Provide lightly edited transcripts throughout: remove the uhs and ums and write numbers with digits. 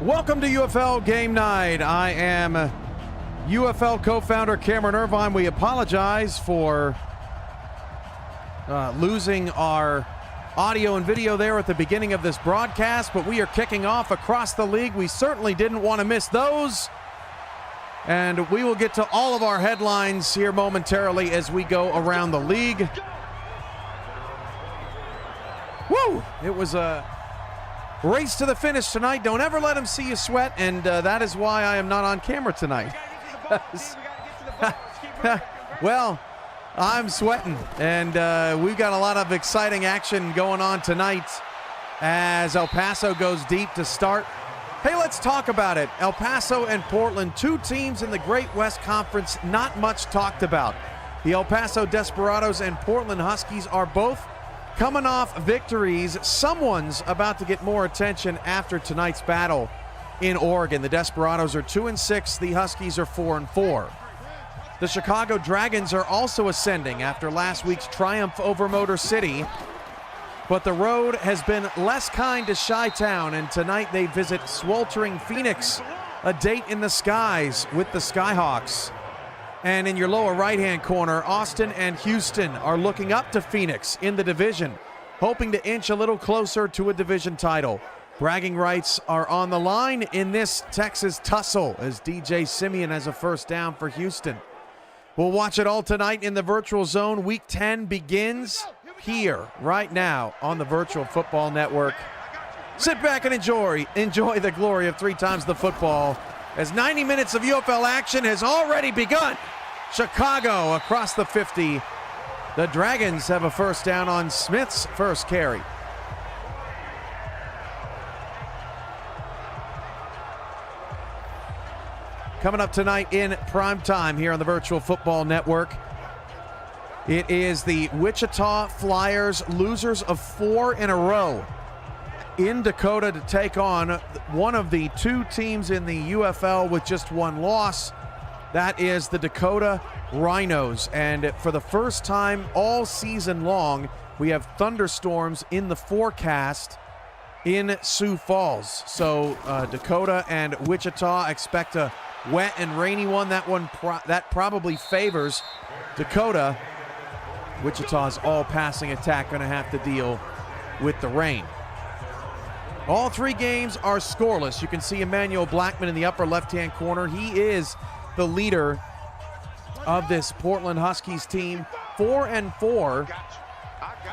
Welcome to UFL Game Night. I am UFL co-founder Cameron Irvine. We apologize for losing our audio and video there at the beginning of this broadcast, but we are kicking off across the league. We certainly didn't want to miss those. And we will get to all of our headlines here momentarily as we go around the league. Woo! It was a race to the finish tonight. Don't ever let them see you sweat, and that is why I am not on camera tonight. Well, I'm sweating, and we've got a lot of exciting action going on tonight as El Paso goes deep to start. Hey, let's talk about it. El Paso and Portland, two teams in the Great West Conference, not much talked about. The El Paso Desperados and Portland Huskies are both coming off victories. Someone's about to get more attention after tonight's battle in Oregon. The Desperados are 2-6. The Huskies are 4-4. The Chicago Dragons are also ascending after last week's triumph over Motor City. But the road has been less kind to Chi-Town, and tonight they visit sweltering Phoenix, a date in the skies with the Skyhawks. And in your lower right-hand corner, Austin and Houston are looking up to Phoenix in the division, hoping to inch a little closer to a division title. Bragging rights are on the line in this Texas tussle as DJ Simeon has a first down for Houston. We'll watch it all tonight in the Virtual Zone. Week 10 begins here, right now, on the Virtual Football Network. Sit back and enjoy the glory of 3 times the football as 90 minutes of UFL action has already begun. Chicago across the 50. The Dragons have a first down on Smith's first carry. Coming up tonight in prime time here on the Virtual Football Network, it is the Wichita Flyers, losers of 4 in a row, in Dakota to take on one of the 2 teams in the UFL with just 1 loss. That is the Dakota Rhinos. And for the first time all season long, we have thunderstorms in the forecast in Sioux Falls. So Dakota and Wichita expect a wet and rainy one. That probably favors Dakota. Wichita's all-passing attack going to have to deal with the rain. All 3 games are scoreless. You can see Emmanuel Blackman in the upper left-hand corner. He is the leader of this Portland Huskies team, 4-4.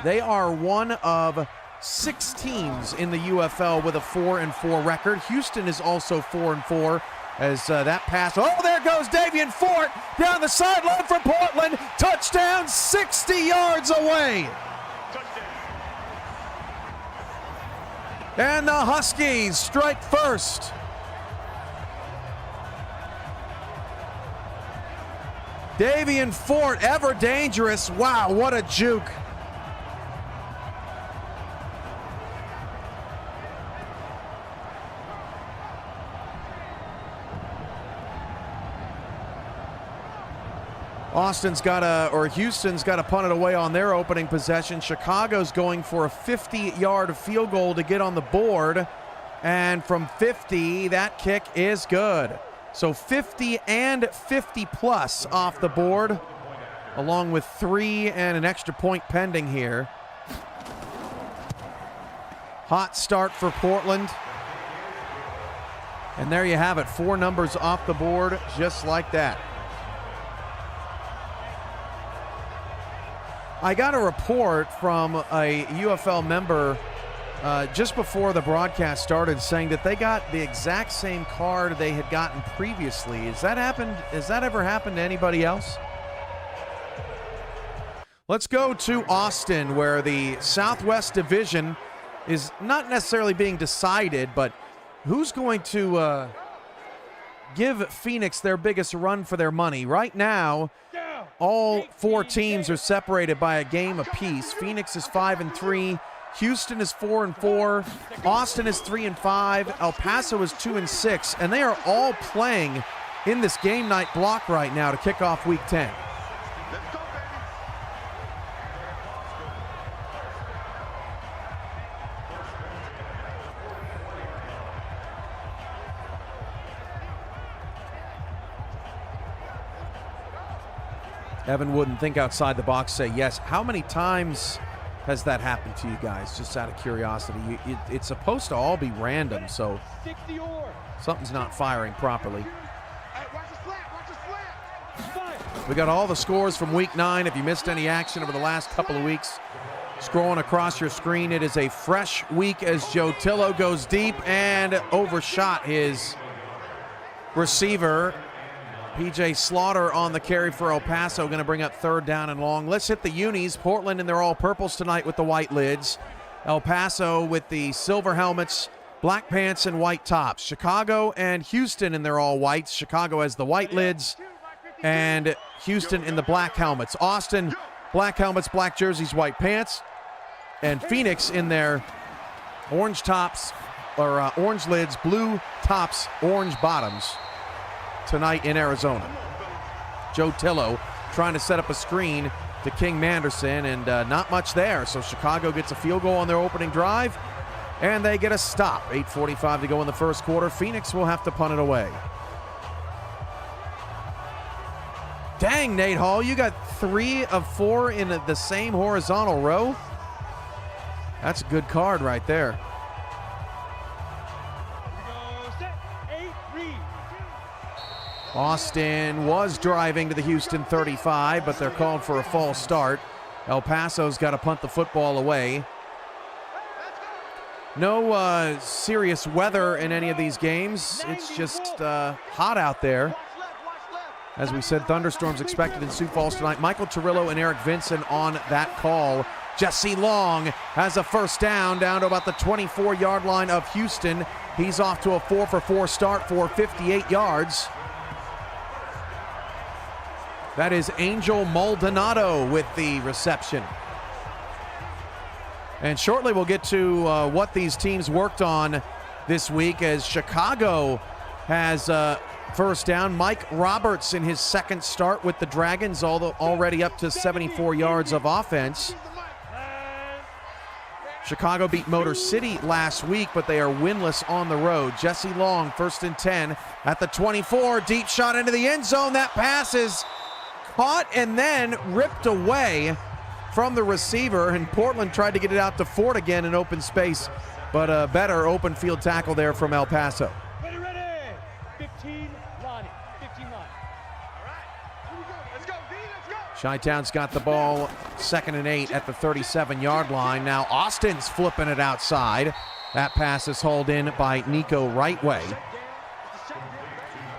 They are one of 6 teams in the UFL with a 4-4 record. Houston is also 4-4. As that pass, oh, there goes Davian Fort down the sideline for Portland. Touchdown, 60 yards away. And the Huskies strike first. Davian Fort, ever dangerous. Wow, what a juke. Houston's got to punt it away on their opening possession. Chicago's going for a 50-yard field goal to get on the board. And from 50, that kick is good. So 50 and 50 plus off the board, along with 3 and an extra point pending here. Hot start for Portland. And there you have it, 4 numbers off the board just like that. I got a report from a UFL member just before the broadcast started saying that they got the exact same card they had gotten previously. Has that ever happened to anybody else? Let's go to Austin, where the Southwest Division is not necessarily being decided, but who's going to give Phoenix their biggest run for their money? Right now, all 4 teams are separated by a game apiece. Phoenix is 5-3. Houston is 4-4. Austin is 3-5. El Paso is 2-6. And they are all playing in this game night block right now to kick off Week 10. Evan wouldn't think outside the box, say yes. How many times has that happened to you guys, just out of curiosity? It's supposed to all be random, so something's not firing properly. We got all the scores from week 9. If you missed any action over the last couple of weeks, scrolling across your screen, it is a fresh week as Joe Tillo goes deep and overshot his receiver. PJ Slaughter on the carry for El Paso, going to bring up 3rd down and long. Let's hit the unis. Portland in their all-purples tonight with the white lids. El Paso with the silver helmets, black pants, and white tops. Chicago and Houston in their all-whites. Chicago has the white lids, and Houston in the black helmets. Austin, black helmets, black jerseys, white pants. And Phoenix in their orange tops, or orange lids, blue tops, orange bottoms tonight in Arizona. Joe Tillo trying to set up a screen to King Manderson, and not much there. So Chicago gets a field goal on their opening drive, and they get a stop. 8:45 to go in the first quarter. Phoenix will have to punt it away. Dang, Nate Hall, you got 3 of 4 in the same horizontal row. That's a good card right there. Austin was driving to the Houston 35, but they're called for a false start. El Paso's got to punt the football away. No serious weather in any of these games. It's just hot out there. As we said, thunderstorms expected in Sioux Falls tonight. Michael Torillo and Eric Vincent on that call. Jesse Long has a first down to about the 24-yard line of Houston. He's off to a 4-for-4 start for 58 yards. That is Angel Maldonado with the reception. And shortly we'll get to what these teams worked on this week, as Chicago has first down. Mike Roberts in his 2nd start with the Dragons, already up to 74 yards of offense. Chicago beat Motor City last week, but they are winless on the road. Jesse Long, 1st and 10 at the 24. Deep shot into the end zone. That pass is caught and then ripped away from the receiver, and Portland tried to get it out to Ford again in open space, but a better open field tackle there from El Paso. Ready. 15 line. 15 line. All right. Here we go. Let's go. Let's go. Chi-Town's got the ball, 2nd and 8 at the 37-yard line. Now Austin's flipping it outside. That pass is hauled in by Nico Rightway.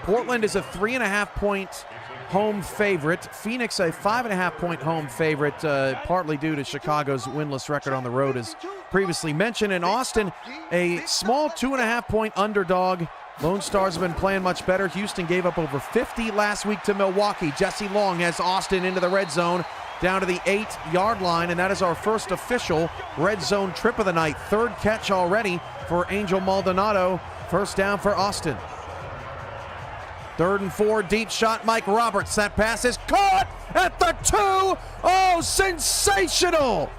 Portland is a 3.5-point home favorite. Phoenix a 5.5-point home favorite, partly due to Chicago's winless record on the road, as previously mentioned. And Austin, a small 2.5-point underdog. Lone Stars have been playing much better. Houston gave up over 50 last week to Milwaukee. Jesse Long has Austin into the red zone, down to the 8-yard line, and that is our first official red zone trip of the night. 3rd catch already for Angel Maldonado. First down for Austin. 3rd and 4, deep shot, Mike Roberts. That pass is caught at the 2. Oh, sensational!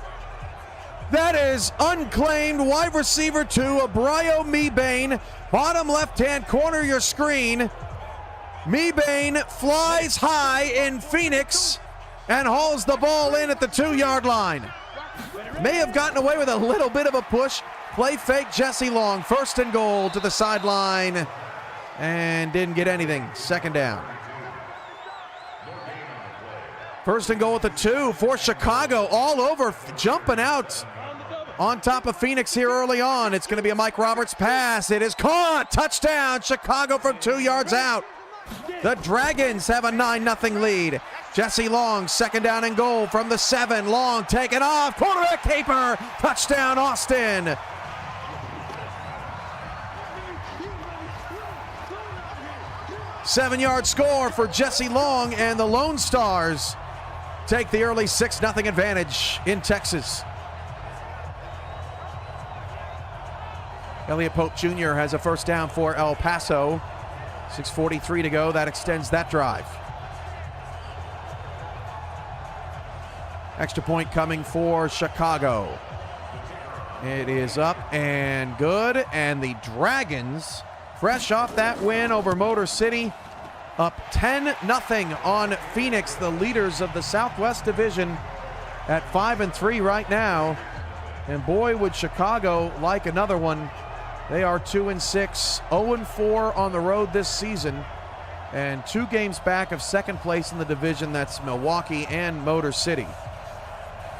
That is unclaimed wide receiver 2, Abrayo Mebane. Bottom left-hand corner of your screen. Mebane flies high in Phoenix and hauls the ball in at the 2-yard line. May have gotten away with a little bit of a push. Play fake, Jesse Long. 1st and goal to the sideline. And didn't get anything. 2nd down. 1st and goal at the 2 for Chicago. All over, jumping out on top of Phoenix here early on. It's going to be a Mike Roberts pass. It is caught. Touchdown, Chicago from 2 yards out. The Dragons have a 9-0 lead. Jesse Long, 2nd down and goal from the 7. Long taken off. Quarterback keeper. Touchdown, Austin. Seven-yard score for Jesse Long, and the Lone Stars take the early 6-0 advantage in Texas. Elliot Pope Jr. has a first down for El Paso. 6:43 to go. That extends that drive. Extra point coming for Chicago. It is up and good, and the Dragons, fresh off that win over Motor City, up 10-0 on Phoenix, the leaders of the Southwest Division at 5-3 right now. And boy, would Chicago like another one. They are 2-6, 0-4 on the road this season, and 2 games back of second place in the division. That's Milwaukee and Motor City.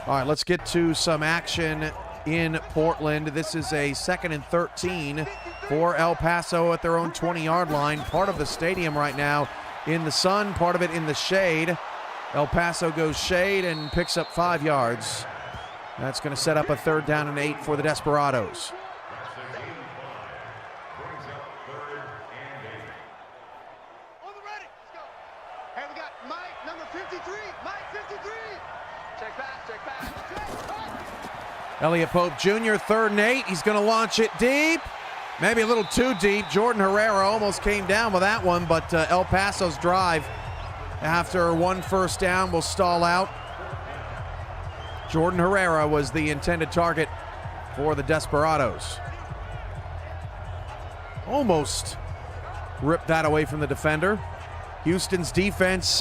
All right, let's get to some action in Portland. This is a 2nd and 13 for El Paso at their own 20-yard line. Part of the stadium right now in the sun, part of it in the shade. El Paso goes shade and picks up 5 yards. That's going to set up a 3rd down and 8 for the Desperados. Elliott Pope Jr., 3rd and 8. He's going to launch it deep. Maybe a little too deep. Jordan Herrera almost came down with that one, but El Paso's drive after 1 first down will stall out. Jordan Herrera was the intended target for the Desperados. Almost ripped that away from the defender. Houston's defense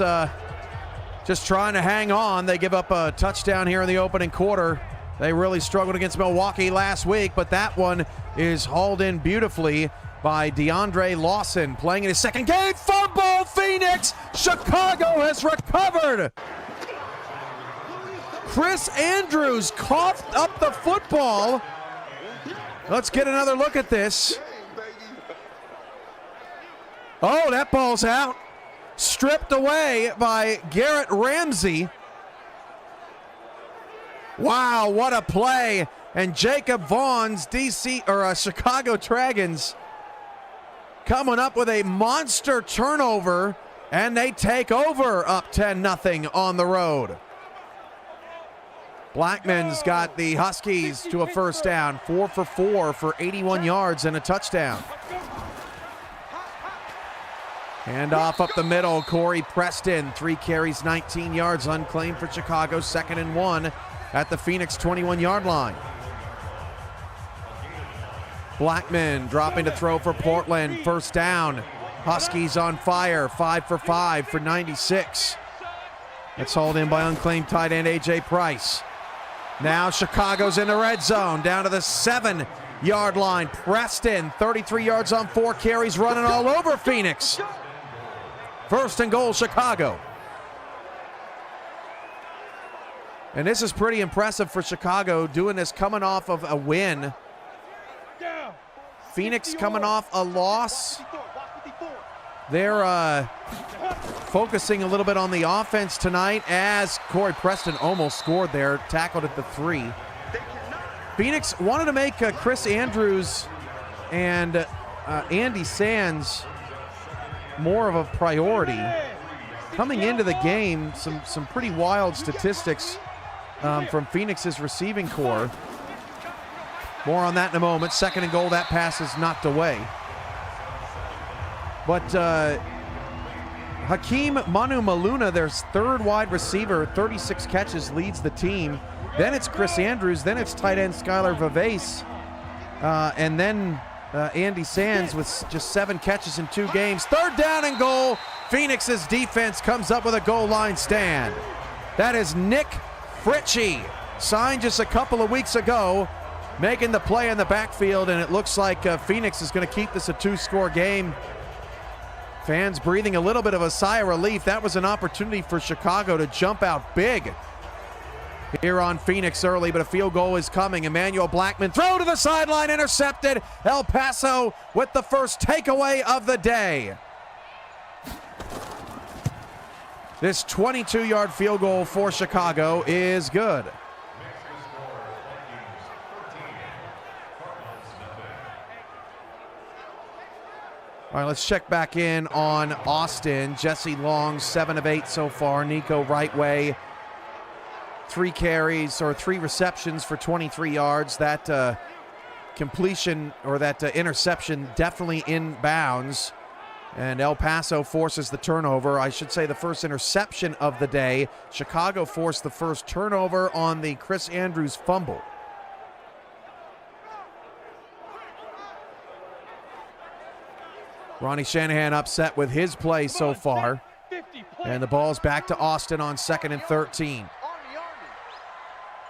just trying to hang on. They give up a touchdown here in the opening quarter. They really struggled against Milwaukee last week, but that one is hauled in beautifully by DeAndre Lawson, playing in his 2nd game. Fumble, Phoenix! Chicago has recovered! Chris Andrews coughed up the football. Let's get another look at this. Oh, that ball's out. Stripped away by Garrett Ramsey. Wow, what a play. And Jacob Vaughn's Chicago Dragons coming up with a monster turnover, and they take over up 10-0 on the road. Blackman's got the Huskies to a 1st down, 4 for 4 for 81 yards and a touchdown. And off up the middle, Corey Preston, 3 carries, 19 yards, unclaimed for Chicago, 2nd and 1 at the Phoenix 21-yard line. Blackman dropping to throw for Portland, 1st down. Huskies on fire, 5 for 5 for 96. That's hauled in by unclaimed tight end A.J. Price. Now Chicago's in the red zone, down to the 7-yard line. Preston, 33 yards on 4 carries, running all over Phoenix. 1st and goal, Chicago. And this is pretty impressive for Chicago, doing this coming off of a win. Phoenix coming off a loss. They're focusing a little bit on the offense tonight, as Corey Preston almost scored there, tackled at the 3. Phoenix wanted to make Chris Andrews and Andy Sands more of a priority. Coming into the game, some pretty wild statistics from Phoenix's receiving core. More on that in a moment. 2nd and goal, that pass is knocked away. But Hakeem Manu Maluna, their 3rd wide receiver, 36 catches, leads the team. Then it's Chris Andrews, then it's tight end Skylar Vavace, and then Andy Sands with just 7 catches in 2 games. 3rd down and goal. Phoenix's defense comes up with a goal line stand. That is Nick Fritchie, signed just a couple of weeks ago, making the play in the backfield, and it looks like Phoenix is going to keep this a 2-score game. Fans breathing a little bit of a sigh of relief. That was an opportunity for Chicago to jump out big here on Phoenix early, but a field goal is coming. Emmanuel Blackman, throw to the sideline, intercepted. El Paso with the first takeaway of the day. This 22-yard field goal for Chicago is good. All right, let's check back in on Austin. Jesse Long, 7 of 8 so far. Nico Rightway, 3 carries or 3 receptions for 23 yards. That completion or that interception definitely in bounds. And El Paso forces the turnover. I should say the first interception of the day. Chicago forced the first turnover on the Chris Andrews fumble. Ronnie Shanahan upset with his play so far. And the ball's back to Austin on 2nd and 13.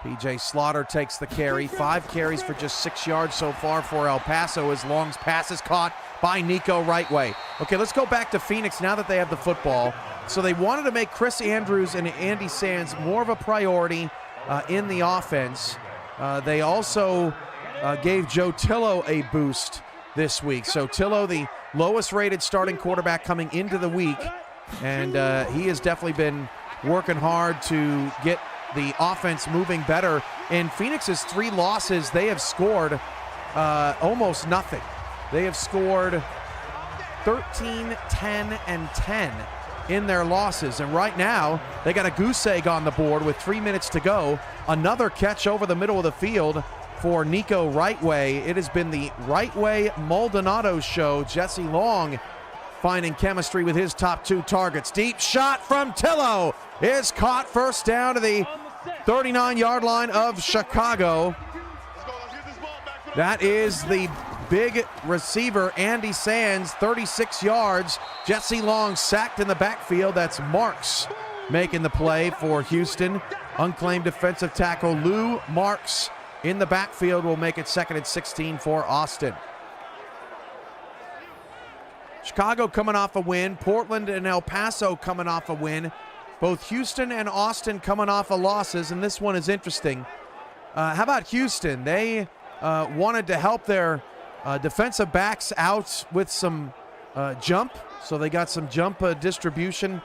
PJ Slaughter takes the carry. 5 carries for just 6 yards so far for El Paso as Long's pass is caught by Nico Rightway. Okay, let's go back to Phoenix now that they have the football. So they wanted to make Chris Andrews and Andy Sands more of a priority in the offense. They also gave Joe Tillo a boost this week. So Tillo, the lowest rated starting quarterback coming into the week, and he has definitely been working hard to get the offense moving better. In Phoenix's 3 losses, they have scored almost nothing. They have scored 13, 10, and 10 in their losses. And right now, they got a goose egg on the board with 3 minutes to go. Another catch over the middle of the field for Nico Rightway. It has been the Rightway Maldonado show. Jesse Long finding chemistry with his top 2 targets. Deep shot from Tillo is caught, first down to the 39-yard line of Chicago. That is the big receiver, Andy Sands, 36 yards. Jesse Long sacked in the backfield. That's Marks making the play for Houston. Unclaimed defensive tackle Lou Marks in the backfield will make it 2nd and 16 for Austin. Chicago coming off a win. Portland and El Paso coming off a win. Both Houston and Austin coming off of losses, and this one is interesting. How about Houston? They wanted to help their defensive backs out with some jump, so they got some jump distribution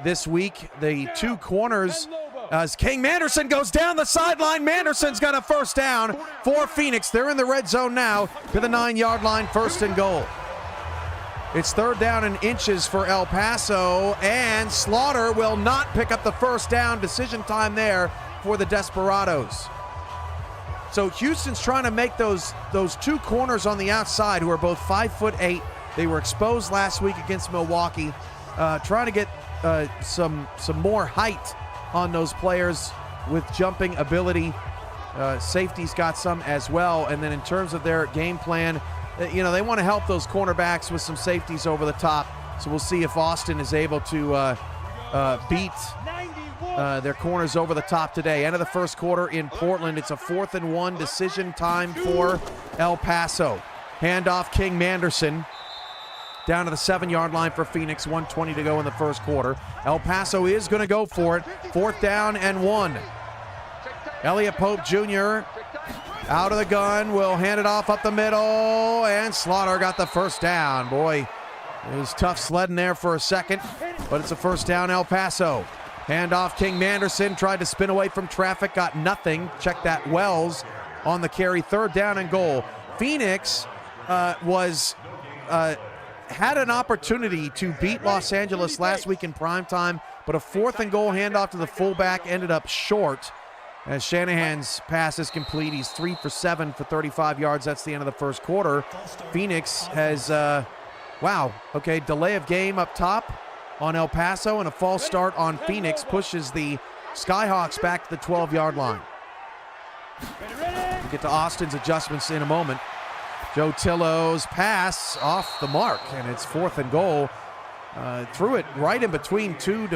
this week. The 2 corners, as King Manderson goes down the sideline. Manderson's got a first down for Phoenix. They're in the red zone now to the 9-yard line, 1st and goal. It's 3rd down and inches for El Paso, and Slaughter will not pick up the first down. Decision time there for the Desperados. So Houston's trying to make those 2 corners on the outside, who are both 5'8". They were exposed last week against Milwaukee. Trying to get some more height on those players with jumping ability. Safety's got some as well. And then in terms of their game plan, they want to help those cornerbacks with some safeties over the top. So we'll see if Austin is able to beat their corners over the top today. End of the first quarter in Portland. It's a 4th and 1 decision time for El Paso. Handoff King Manderson down to the 7-yard line for Phoenix. 1:20 to go in the first quarter. El Paso is going to go for it. 4th down and 1. Elliott Pope Jr. out of the gun, will hand it off up the middle, and Slaughter got the first down. Boy, it was tough sledding there for a second, but it's a first down, El Paso. Handoff King Manderson, tried to spin away from traffic, got nothing. Check that, Wells on the carry, 3rd down and goal. Phoenix had an opportunity to beat Los Angeles last week in primetime, but a 4th and goal handoff to the fullback ended up short. As Shanahan's pass is complete, he's 3 for 7 for 35 yards. That's the end of the first quarter. Phoenix has, delay of game up top on El Paso, and a false start on Phoenix pushes the Skyhawks back to the 12-yard line. We'll get to Austin's adjustments in a moment. Joe Tillo's pass off the mark, and it's 4th and goal. Threw it right in between two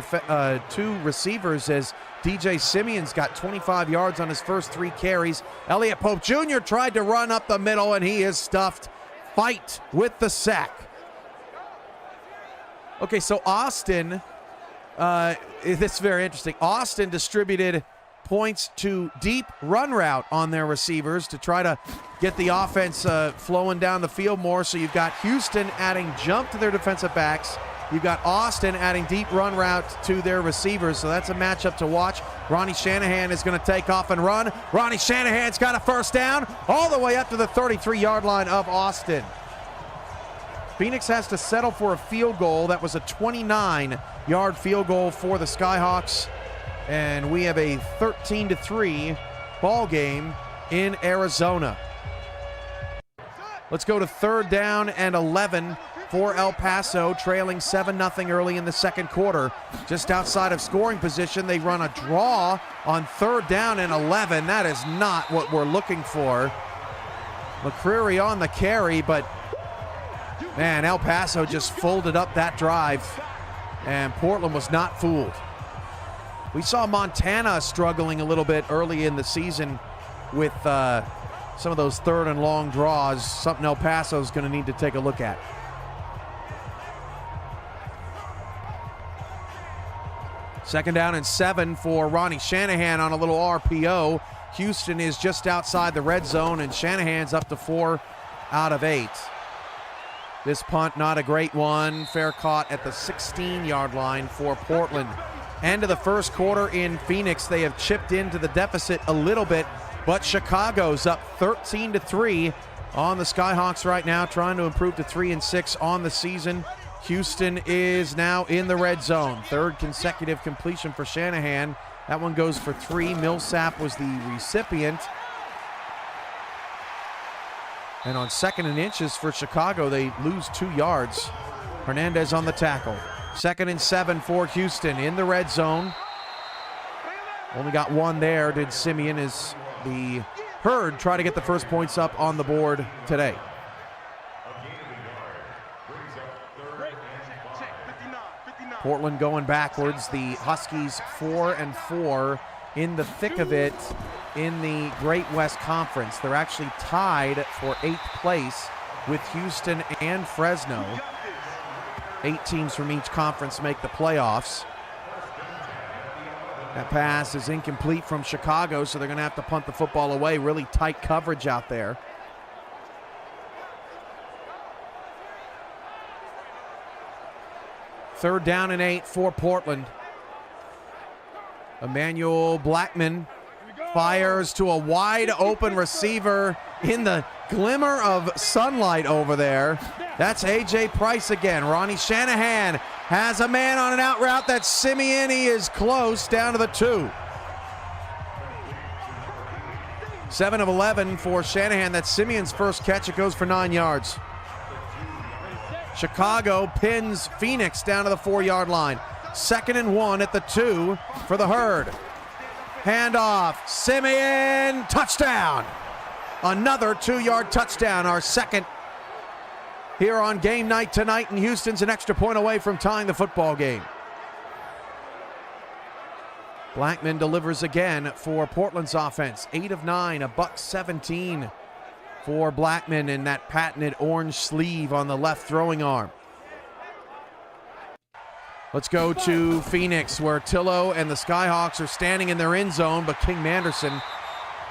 receivers as DJ Simeon's got 25 yards on his first 3 carries. Elliott Pope Jr. tried to run up the middle, and he is stuffed. Fight with the sack. Okay, so Austin, this is very interesting. Austin distributed points to deep run route on their receivers to try to get the offense flowing down the field more. So you've got Houston adding jump to their defensive backs. You've got Austin adding deep run route to their receivers, so that's a matchup to watch. Ronnie Shanahan is going to take off and run. Ronnie Shanahan's got a first down all the way up to the 33-yard line of Austin. Phoenix has to settle for a field goal. That was a 29-yard field goal for the Skyhawks, and we have a 13-3 ball game in Arizona. Let's go to 3rd down and 11 for El Paso, trailing 7-0 early in the second quarter. Just outside of scoring position, they run a draw on 3rd down and 11. That is not what we're looking for. McCreary on the carry, but Man, El Paso just folded up that drive, and Portland was not fooled. We saw Montana struggling a little bit early in the season with some of those third and long draws, something El Paso's going to need to take a look at. Second down and 7 for Ronnie Shanahan on a little RPO. Houston is just outside the red zone, and Shanahan's up to 4 out of 8. This punt, not a great one. Fair caught at the 16-yard line for Portland. End of the first quarter in Phoenix. They have chipped into the deficit a little bit, but Chicago's up 13-3 on the Skyhawks right now, trying to improve to 3-6 on the season. Houston is now in the red zone. Third consecutive completion for Shanahan. That one goes for 3. Millsap was the recipient. And on 2nd and inches for Chicago, they lose 2 yards. Hernandez on the tackle. 2nd and 7 for Houston in the red zone. Only got 1 there. Did Simeon as the Herd try to get the first points up on the board today. Portland going backwards. The Huskies 4-4 in the thick of it in the Great West Conference. They're actually tied for 8th place with Houston and Fresno. 8 teams from each conference make the playoffs. That pass is incomplete from Chicago, so they're going to have to punt the football away. Really tight coverage out there. Third down and 8 for Portland. Emmanuel Blackman fires to a wide open receiver in the glimmer of sunlight over there. That's A.J. Price again. Ronnie Shanahan has a man on an out route. That's Simeon. He is close, down to the 2. 7 of 11 for Shanahan. That's Simeon's first catch. It goes for 9 yards. Chicago pins Phoenix down to the 4-yard line. 2nd and 1 at the 2 for the Herd. Handoff, Simeon, touchdown. Another 2-yard touchdown, our second here on game night tonight, and Houston's an extra point away from tying the football game. Blackman delivers again for Portland's offense. 8 of 9, $117 for Blackman in that patented orange sleeve on the left throwing arm. Let's go to Phoenix, where Tillo and the Skyhawks are standing in their end zone, but King Manderson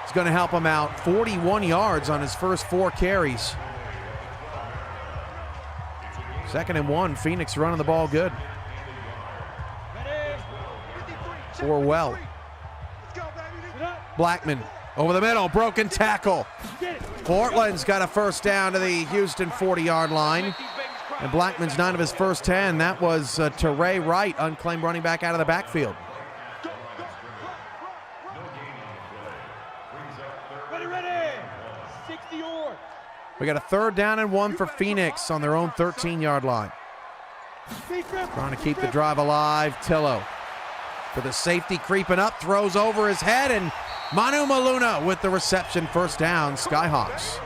is going to help him out. 41 yards on his first 4 carries. 2nd and 1, Phoenix running the ball good. Or well. Blackman over the middle, broken tackle. Portland's got a first down to the Houston 40-yard line. And Blackman's 9 of his first 10. That was to Ray Wright, unclaimed running back out of the backfield. We got a 3rd down and 1 for Phoenix on their own 13-yard line. Trying to keep the drive alive. Tillo for the safety creeping up, throws over his head, and Manu Maluna with the reception. First down, Skyhawks.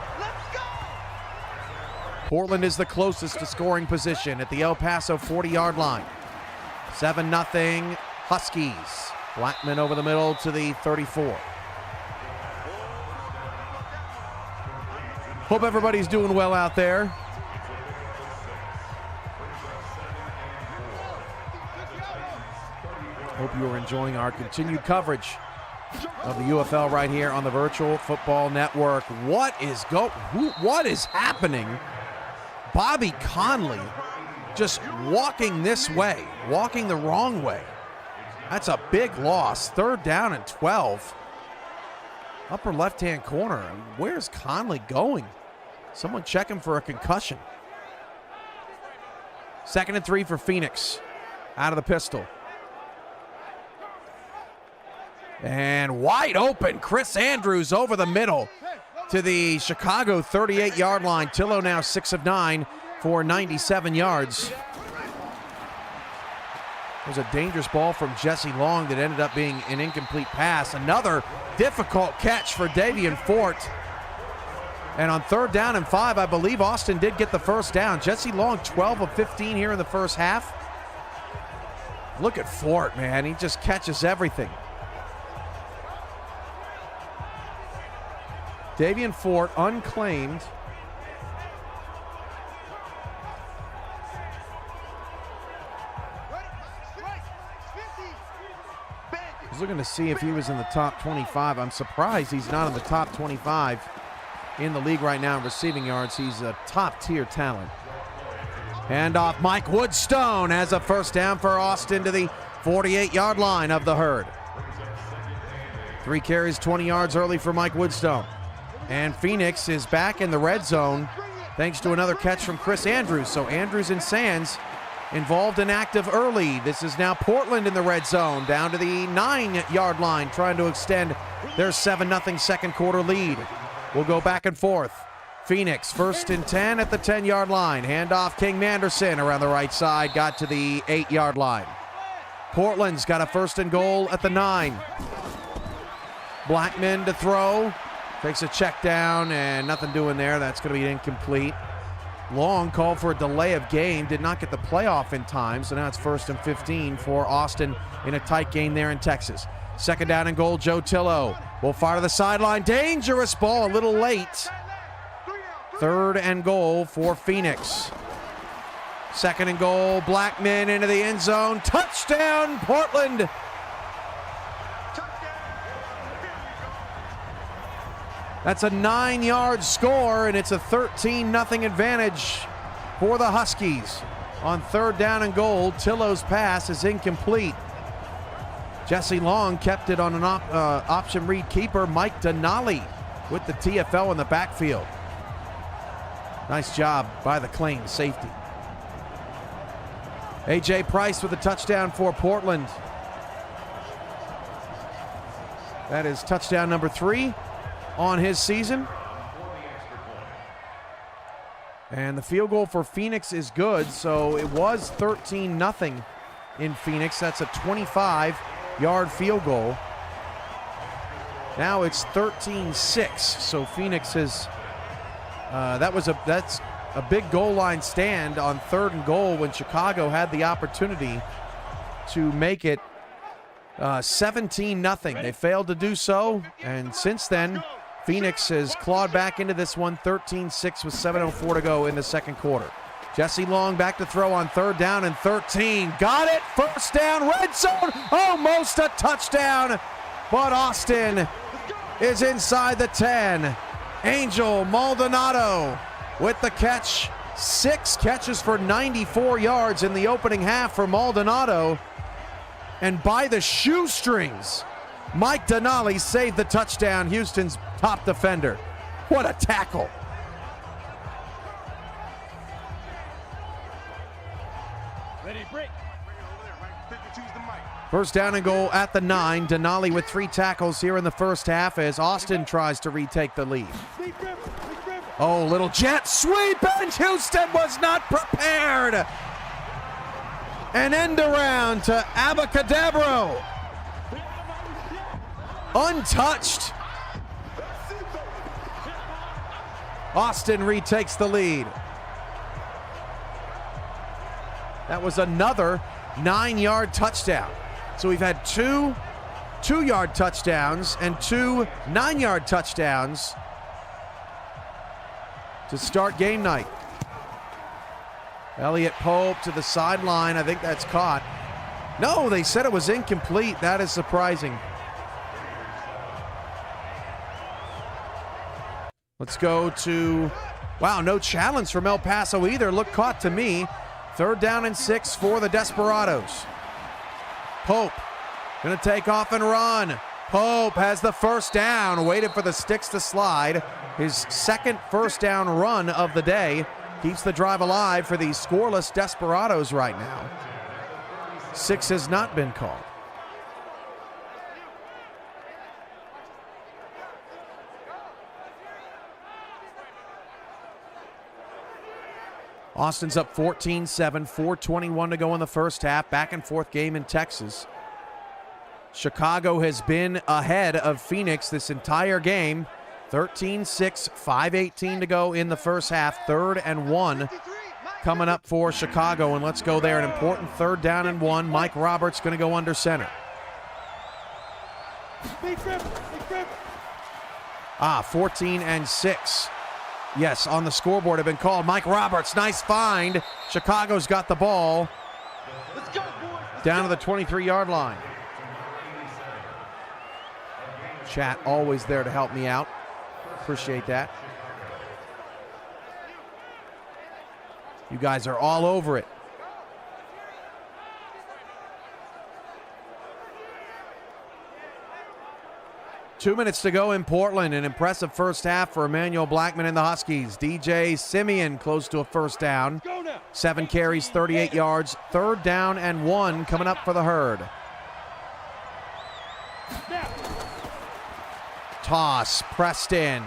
Portland is the closest to scoring position at the El Paso 40-yard line. 7-0 Huskies. Blackman over the middle to the 34. Hope everybody's doing well out there. Hope you are enjoying our continued coverage of the UFL right here on the Virtual Football Network. What is happening? Bobby Conley just walking this way, walking the wrong way. That's a big loss. 3rd down and 12. Upper left-hand corner. Where's Conley going? Someone check him for a concussion. 2nd and 3 for Phoenix. Out of the pistol. And wide open, Chris Andrews over the middle to the Chicago 38-yard line. Tillo now 6 of 9 for 97 yards. There's a dangerous ball from Jesse Long that ended up being an incomplete pass. Another difficult catch for Davian Fort. And on 3rd down and 5, I believe Austin did get the first down. Jesse Long, 12 of 15 here in the first half. Look at Fort, man. He just catches everything. Davian Fort, unclaimed. I was looking to see if he was in the top 25. I'm surprised he's not in the top 25 in the league right now in receiving yards. He's a top-tier talent. Handoff, Mike Woodstone has a first down for Austin to the 48-yard line of the Herd. 3 carries, 20 yards early for Mike Woodstone. And Phoenix is back in the red zone thanks to another catch from Chris Andrews. So Andrews and Sands involved and active early. This is now Portland in the red zone, down to the 9-yard line, trying to extend their 7-0 second quarter lead. We'll go back and forth. Phoenix, 1st and 10 at the 10-yard line. Handoff, King Manderson around the right side, got to the 8-yard line. Portland's got a 1st and goal at the 9. Blackman to throw, takes a check down and nothing doing there. That's going to be incomplete. Long called for a delay of game, did not get the playoff in time, so now it's 1st and 15 for Austin in a tight game there in Texas. 2nd down and goal, Joe Tillo will fire to the sideline. Dangerous ball, a little late. 3rd and goal for Phoenix. 2nd and goal, Blackman into the end zone. Touchdown, Portland. That's a 9-yard score, and it's a 13-0 advantage for the Huskies. On 3rd down and goal, Tillo's pass is incomplete. Jesse Long kept it on an option read keeper. Mike Denali with the TFL in the backfield. Nice job by the claim safety. A.J. Price with a touchdown for Portland. That is touchdown number 3 on his season. And the field goal for Phoenix is good, so it was 13-0 in Phoenix. That's a 25-yard field goal. Now it's 13-6, so Phoenix has that's a big goal line stand on 3rd and goal when Chicago had the opportunity to make it 17-0. They failed to do so, and since then Phoenix has clawed back into this one, 13-6 with 7:04 to go in the second quarter. Jesse Long back to throw on 3rd down and 13. Got it, 1st down, red zone, almost a touchdown, but Austin is inside the 10. Angel Maldonado with the catch. 6 catches for 94 yards in the opening half for Maldonado. And by the shoestrings, Mike Denali saved the touchdown, Houston's top defender. What a tackle. Ready, break. 1st down and goal at the 9. Denali with 3 tackles here in the first half as Austin tries to retake the lead. Oh, little jet sweep, and Houston was not prepared. An end around to Abacadabro. Untouched. Austin retakes the lead. That was another 9-yard touchdown. So we've had 2 2-yard touchdowns and 2 9-yard touchdowns to start game night. Elliott Pope to the sideline. I think that's caught. No, they said it was incomplete. That is surprising. Let's go to, wow, no challenge from El Paso either. Looked caught to me. 3rd down and 6 for the Desperados. Pope gonna take off and run. Pope has the 1st down, waited for the sticks to slide. His 2nd 1st down run of the day keeps the drive alive for the scoreless Desperados right now. 6 has not been called. Austin's up 14-7, 4:21 to go in the first half. Back and forth game in Texas. Chicago has been ahead of Phoenix this entire game. 13-6, 5:18 to go in the first half. 3rd and 1 coming up for Chicago, and let's go there. An important 3rd down and 1. Mike Roberts going to go under center. Big grip. 14 and 6. Yes, on the scoreboard have been called. Mike Roberts, nice find. Chicago's got the ball. Let's go, boys. Down to the 23-yard line. Chat always there to help me out. Appreciate that. You guys are all over it. Two minutes to go in Portland. An impressive first half for Emmanuel Blackman and the Huskies. DJ Simeon close to a first down. 7 carries, 38 yards. 3rd down and 1 coming up for the Herd. Toss, pressed in.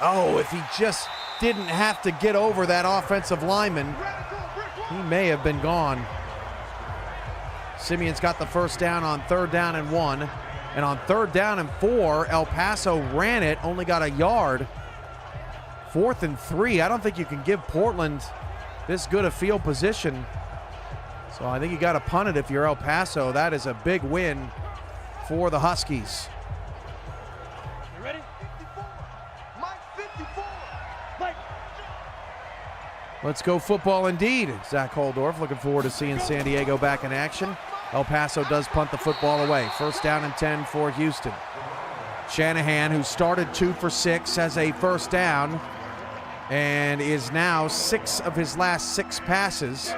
Oh, if he just didn't have to get over that offensive lineman, he may have been gone. Simeon's got the first down on 3rd down and 1. And on 3rd down and 4, El Paso ran it, only got a yard. 4th and 3. I don't think you can give Portland this good a field position. So I think you got to punt it if you're El Paso. That is a big win for the Huskies. You ready? 54. Mike 54. Mike. Let's go football indeed. Zach Holdorf looking forward to seeing San Diego back in action. El Paso does punt the football away. 1st down and 10 for Houston. Shanahan, who started 2 for 6, has a first down and is now 6 of his last 6 passes.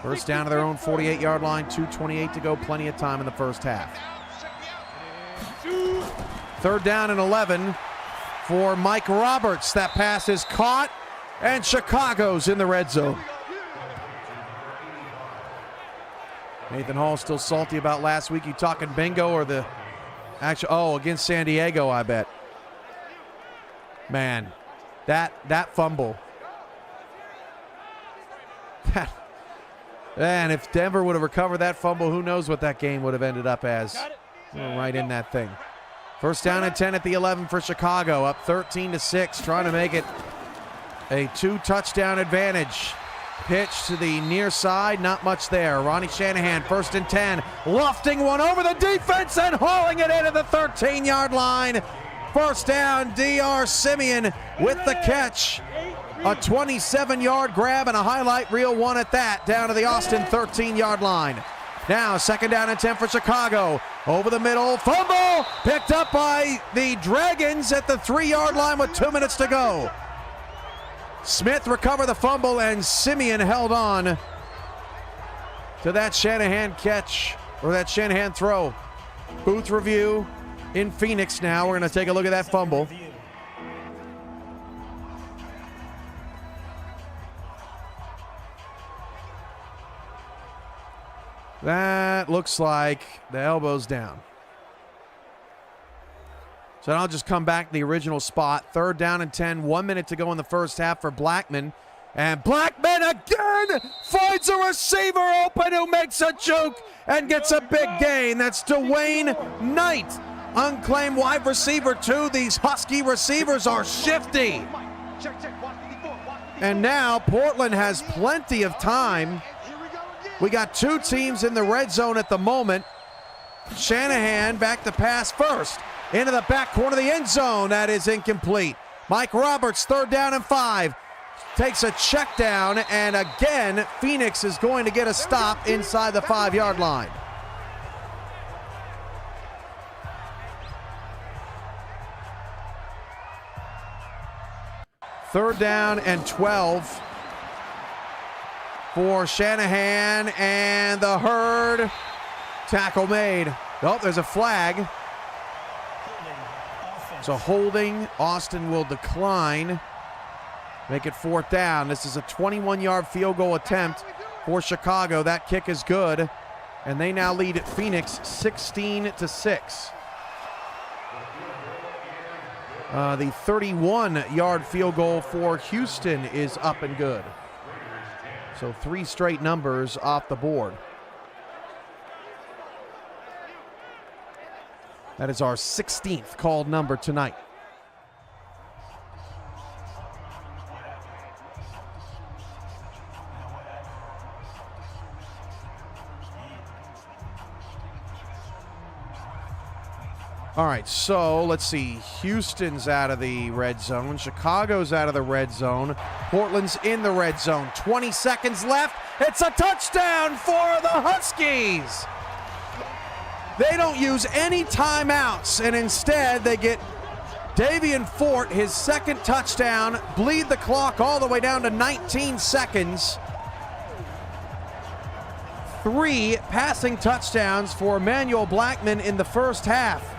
First down to their own 48-yard line, 2:28 to go, plenty of time in the first half. 3rd down and 11 for Mike Roberts. That pass is caught, and Chicago's in the red zone. Nathan Hall still salty about last week. You talking bingo or the actual? Oh, against San Diego, I bet. Man, that fumble. And if Denver would have recovered that fumble, who knows what that game would have ended up as. Right in that thing. 1st down and 10 at the 11 for Chicago. Up 13-6, trying to make it a 2-touchdown advantage. Pitch to the near side, not much there. Ronnie Shanahan, 1st and 10, lofting one over the defense and hauling it in at the 13-yard line. First down, DR Simeon with the catch. A 27-yard grab and a highlight reel one at that, down to the Austin 13-yard line. Now 2nd down and 10 for Chicago. Over the middle, fumble, picked up by the Dragons at the 3-yard line with 2 minutes to go. Smith recovered the fumble, and Simeon held on to that Shanahan catch, or that Shanahan throw. Booth review in Phoenix now. We're going to take a look at that fumble. That looks like the elbow's down. So I'll just come back to the original spot. 3rd down and 10, 1 minute to go in the first half for Blackman. And Blackman again finds a receiver open who makes a juke and gets a big gain. That's Dwayne Knight, unclaimed wide receiver 2. These Husky receivers are shifty. And now Portland has plenty of time. We got 2 teams in the red zone at the moment. Shanahan back to pass first. Into the back corner of the end zone. That is incomplete. Mike Roberts, 3rd down and 5. Takes a check down, and again, Phoenix is going to get a stop inside the 5-yard line. Third down and 12 for Shanahan, and the Herd. Tackle made. Oh, there's a flag. So holding, Austin will decline. Make it 4th down. This is a 21-yard field goal attempt for Chicago. That kick is good, and they now lead Phoenix 16-6. The 31-yard field goal for Houston is up and good. So 3 straight numbers off the board. That is our 16th called number tonight. All right, so let's see. Houston's out of the red zone. Chicago's out of the red zone. Portland's in the red zone. 20 seconds left. It's a touchdown for the Huskies. They don't use any timeouts, and instead they get Davian Fort his second touchdown, bleed the clock all the way down to 19 seconds. 3 passing touchdowns for Emmanuel Blackman in the first half.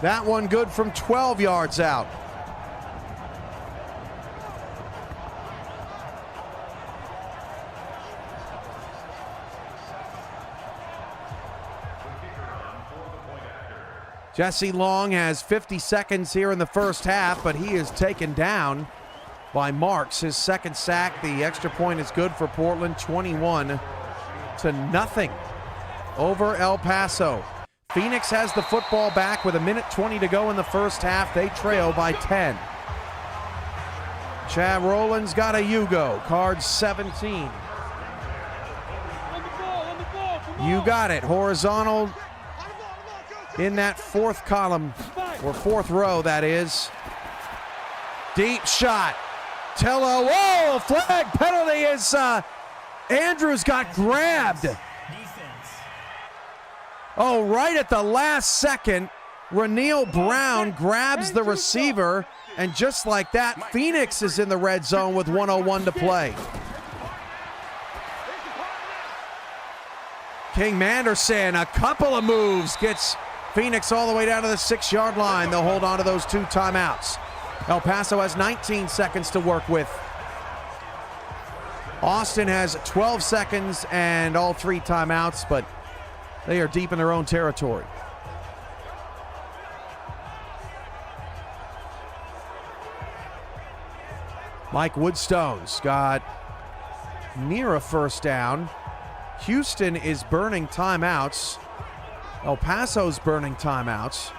That one good from 12 yards out. Jesse Long has 50 seconds here in the first half, but he is taken down by Marks. His second sack. The extra point is good for Portland, 21-0 over El Paso. Phoenix has the football back with 1:20 to go in the first half. They trail by 10. Chad Rowland's got a Hugo, card 17. You got it, horizontal in that fourth column, or fourth row, that is. Deep shot. Tello, whoa, flag penalty is Andrews got grabbed. Oh, right at the last second, Raneel Brown grabs the receiver, and just like that, Phoenix is in the red zone with 1:01 to play. King Manderson, a couple of moves, gets Phoenix all the way down to the 6-yard line. They'll hold on to those 2 timeouts. El Paso has 19 seconds to work with. Austin has 12 seconds and all 3 timeouts, but they are deep in their own territory. Mike Woodstone's got near a first down. Houston is burning timeouts. El Paso's burning timeouts.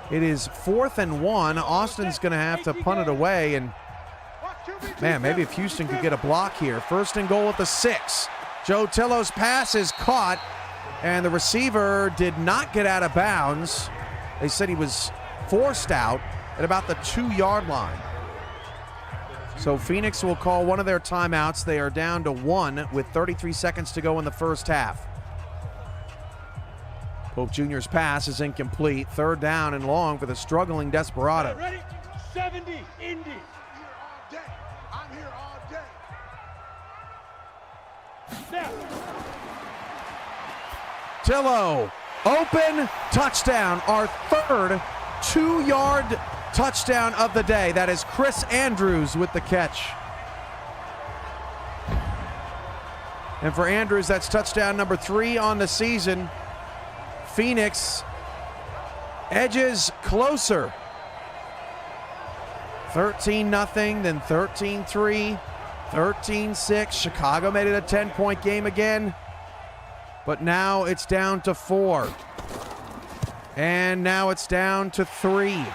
It is 4th and 1. Austin's going to have to punt it away, and man, maybe if Houston could get a block here. 1st and goal at the 6. Joe Tillo's pass is caught, and the receiver did not get out of bounds. They said he was forced out at about the 2-yard line. So Phoenix will call one of their timeouts. They are down to 1 with 33 seconds to go in the first half. Pope Jr.'s pass is incomplete. 3rd down and long for the struggling Desperado. Ready? 70, Indy. I'm here all day. Now. Tillo, open touchdown. Our 3rd 2-yard touchdown of the day. That is Chris Andrews with the catch. And for Andrews, that's touchdown number 3 on the season. Phoenix edges closer. 13-0, then 13-3, 13-6. Chicago made it a 10-point game again, but now it's down to 4. And now it's down to 3.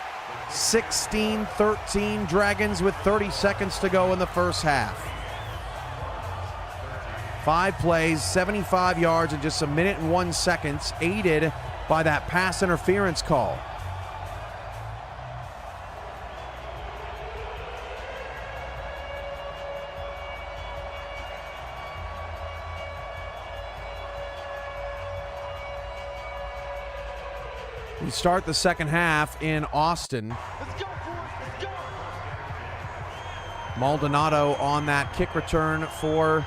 16-13 Dragons with 30 seconds to go in the first half. 5 plays, 75 yards in just 1 minute and 1 second, aided by that pass interference call. We start the second half in Austin. Let's go, let's go. Maldonado on that kick return for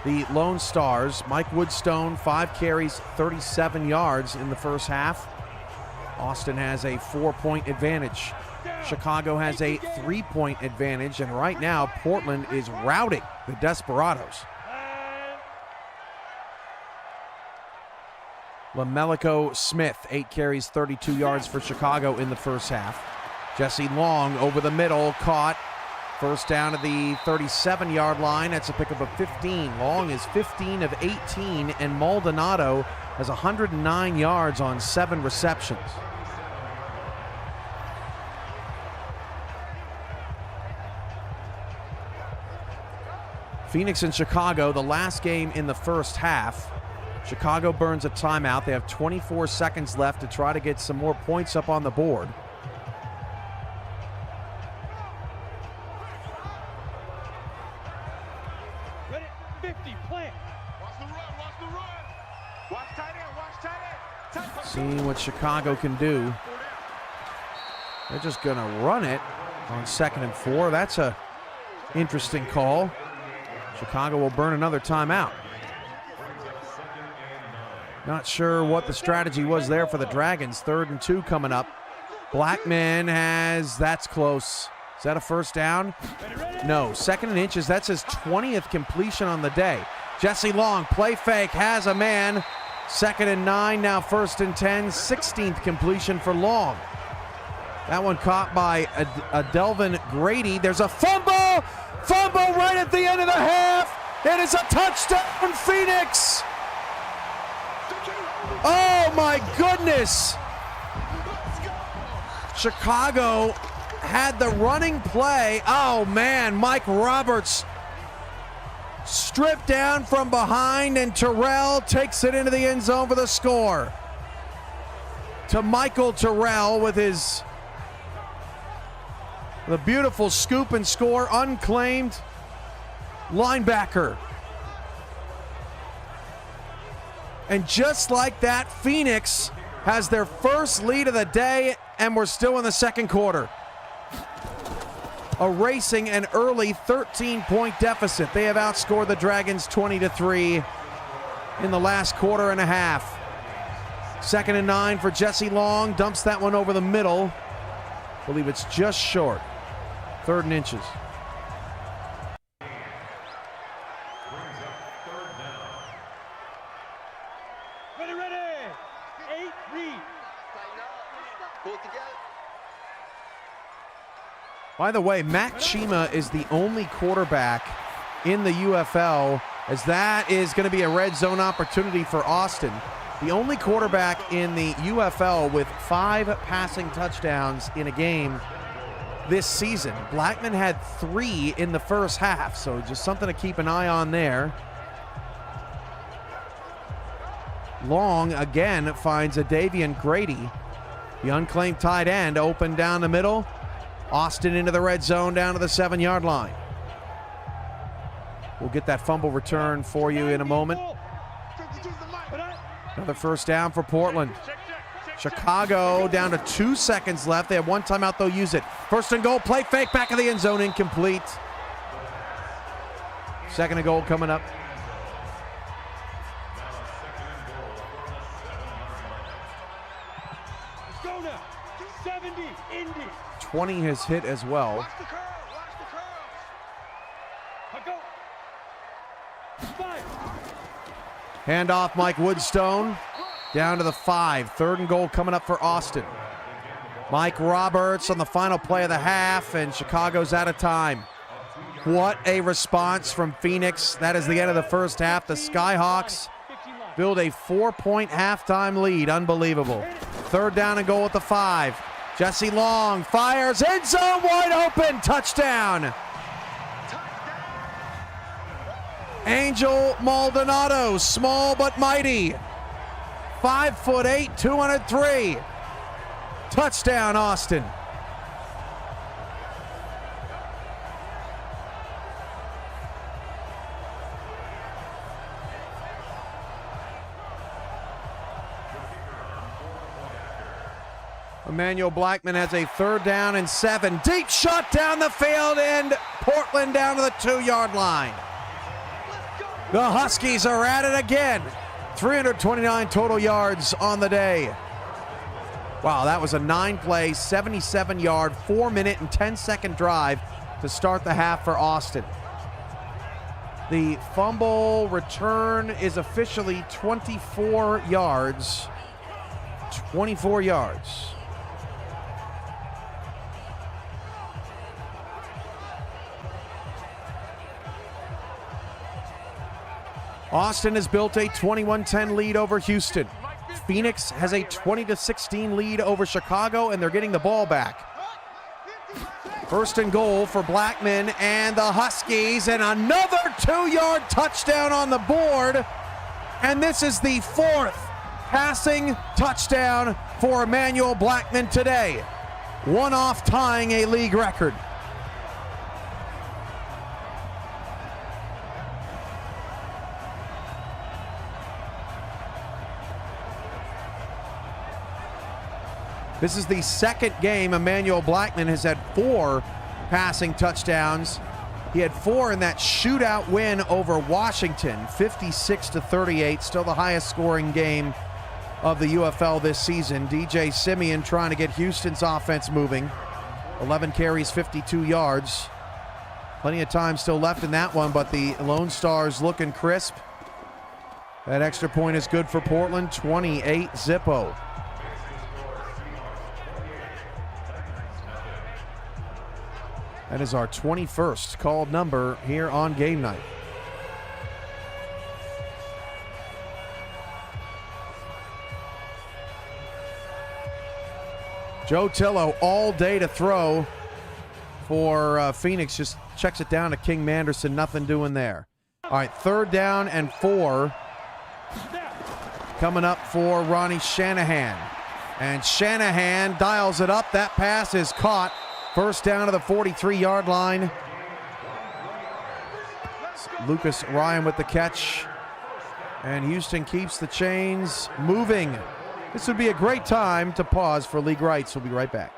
the Lone Stars. Mike Woodstone, 5 carries, 37 yards in the first half. Austin has a 4-point advantage. Chicago has a 3-point advantage, and right now Portland is routing the Desperados. Lamelico Smith, 8 carries, 32 yards for Chicago in the first half. Jesse Long over the middle, caught. First down at the 37-yard line. That's a pickup of 15. Long is 15 of 18, and Maldonado has 109 yards on 7 receptions. Phoenix and Chicago, the last game in the first half. Chicago burns a timeout. They have 24 seconds left to try to get some more points up on the board. Ready, 50, plant. Watch the run, watch the run. Watch tight end, watch tight end. Seeing what Chicago can do. They're just going to run it on 2nd and 4. That's a interesting call. Chicago will burn another timeout. Not sure what the strategy was there for the Dragons. 3rd and 2 coming up. Blackman has, that's close. Is that a first down? No, 2nd and inches. That's his 20th completion on the day. Jesse Long, play fake, has a man. 2nd and 9, now 1st and 10. 16th completion for Long. That one caught by Delvin Grady. There's a fumble! Fumble right at the end of the half! It is a touchdown, Phoenix! Oh my goodness! Chicago had the running play. Oh man, Mike Roberts stripped down from behind, and Terrell takes it into the end zone for the score. To Michael Terrell with the beautiful scoop and score, unclaimed linebacker. And just like that, Phoenix has their first lead of the day, and we're still in the 2nd quarter. Erasing an early 13-point deficit. They have outscored the Dragons 20-3 in the last quarter and a half. 2nd and 9 for Jesse Long. Dumps that one over the middle. I believe it's just short. 3rd and inches. Ready. 8, read. Pull it together. By the way, Matt Chima is the only quarterback in the UFL, as that is going to be a red zone opportunity for Austin. The only quarterback in the UFL with 5 passing touchdowns in a game this season. Blackman had 3 in the first half, so just something to keep an eye on there. Long again finds a Davian Grady, the unclaimed tight end, open down the middle. Austin into the red zone down to the 7-yard line. We'll get that fumble return for you in a moment. Another first down for Portland. Chicago down to 2 seconds left. They have 1 timeout, they'll use it. 1st and goal, play fake, back of the end zone, incomplete. 2nd and goal coming up. Let's go now. 70, Indy. 20 has hit as well. Watch the curl, watch the curl. I go. 5. Handoff, Mike Woodstone. Down to the 5. 3rd and goal coming up for Austin. Mike Roberts on the final play of the half, and Chicago's out of time. What a response from Phoenix. That is the end of the first half. The Skyhawks build a 4-point halftime lead. Unbelievable. 3rd down and goal at the 5. Jesse Long fires, end zone wide open, touchdown. Angel Maldonado, small but mighty. 5'8", 203. Touchdown, Austin. Emmanuel Blackman has a 3rd down and 7. Deep shot down the field, and Portland down to the 2-yard line. The Huskies are at it again. 329 total yards on the day. Wow, that was a 9-play, 77-yard, 4-minute and 10-second drive to start the half for Austin. The fumble return is officially 24 yards. 24 yards. Austin has built a 21-10 lead over Houston. Phoenix has a 20-16 lead over Chicago, and they're getting the ball back. 1st and goal for Blackman and the Huskies, and another 2-yard touchdown on the board And this is the 4th passing touchdown for Emmanuel Blackman today. One off tying a league record. This is the 2nd game Emmanuel Blackman has had 4 passing touchdowns. He had 4 in that shootout win over Washington, 56-38, still the highest scoring game of the UFL this season. DJ Simeon trying to get Houston's offense moving. 11 carries, 52 yards. Plenty of time still left in that one, but the Lone Stars looking crisp. That extra point is good for Portland, 28-0. That is our 21st called number here on Game Night. Joe Tillo all day to throw for Phoenix. Just checks it down to King Manderson. Nothing doing there. All right, 3rd down and 4. Coming up for Ronnie Shanahan. And Shanahan dials it up. That pass is caught. First down to the 43-yard line. Lucas Ryan with the catch. And Houston keeps the chains moving. This would be a great time to pause for league rights. We'll be right back.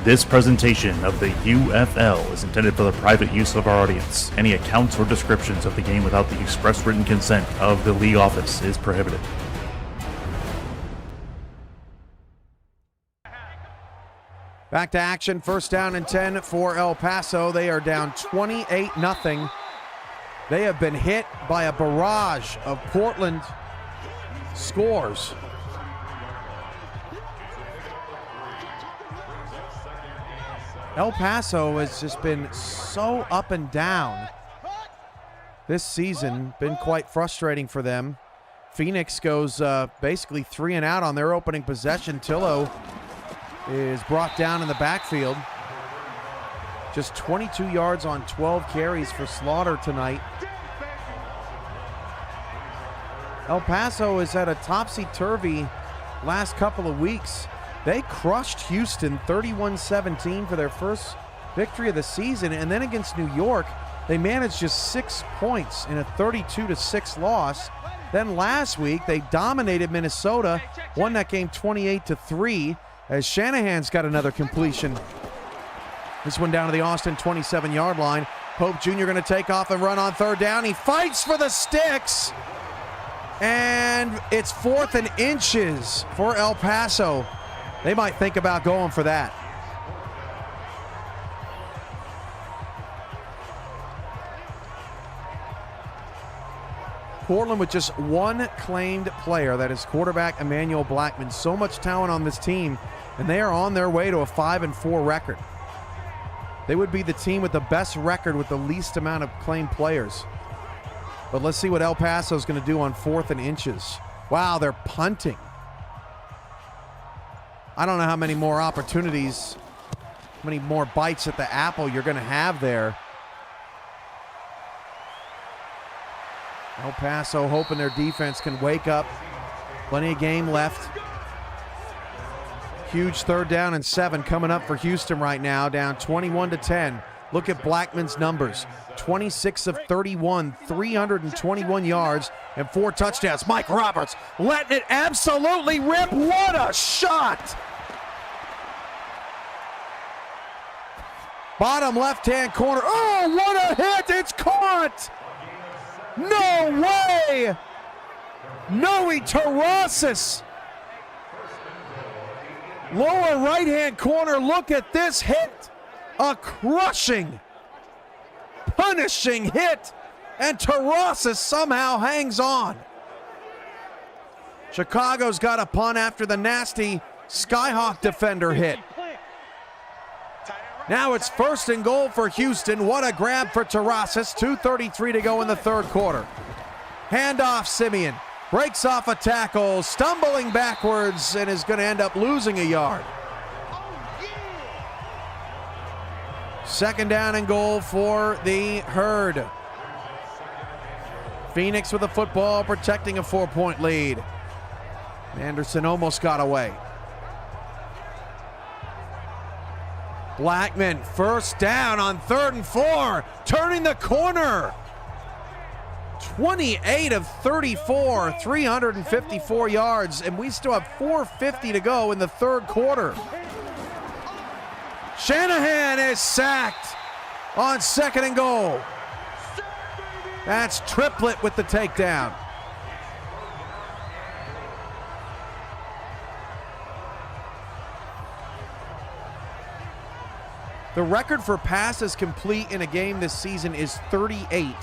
This presentation of the UFL is intended for the private use of our audience. Any accounts or descriptions of the game without the express written consent of the league office is prohibited. Back to action, 1st down and 10 for El Paso. They are down 28-0. They have been hit by a barrage of Portland scores. El Paso has just been so up and down this season. Been quite frustrating for them. Phoenix goes basically 3 and out on their opening possession. Tillo is brought down in the backfield. Just 22 yards on 12 carries for Slaughter tonight. El Paso is at a topsy-turvy last couple of weeks. They crushed Houston 31-17 for their first victory of the season, and then against New York, they managed just 6 points in a 32-6 loss. Then last week, they dominated Minnesota, won that game 28-3, as Shanahan's got another completion. This one down to the Austin 27-yard line. Pope Jr. going to take off and run on 3rd down. He fights for the sticks, and it's 4th and inches for El Paso. They might think about going for that. Portland with just 1 claimed player, that is quarterback Emmanuel Blackman. So much talent on this team, and they are on their way to a 5-4 record. They would be the team with the best record with the least amount of claimed players. But let's see what El Paso is going to do on 4th and inches. Wow, they're punting. I don't know how many more opportunities, how many more bites at the apple you're going to have there. El Paso hoping their defense can wake up. Plenty of game left. Huge 3rd down and 7 coming up for Houston right now, down 21-10. Look at Blackman's numbers. 26 of 31, 321 yards, and 4 touchdowns. Mike Roberts letting it absolutely rip. What a shot! Bottom left-hand corner. Oh, what a hit! It's caught! No way! Noe Terraces. Lower right-hand corner, look at this hit. A crushing, punishing hit, and Terraces somehow hangs on. Chicago's got a punt after the nasty Skyhawk defender hit. Now it's 1st and goal for Houston. What a grab for Terraces. 2:33 to go in the 3rd quarter. Handoff Simeon. Breaks off a tackle, stumbling backwards, and is going to end up losing a yard. 2nd down and goal for the Herd. Phoenix with the football, protecting a 4-point lead. Anderson almost got away. Blackman, first down on 3rd and 4, turning the corner. 28 of 34, 354 yards, and we still have 4:50 to go in the 3rd quarter. Shanahan is sacked on 2nd and goal. That's Triplett with the takedown. The record for passes complete in a game this season is 38.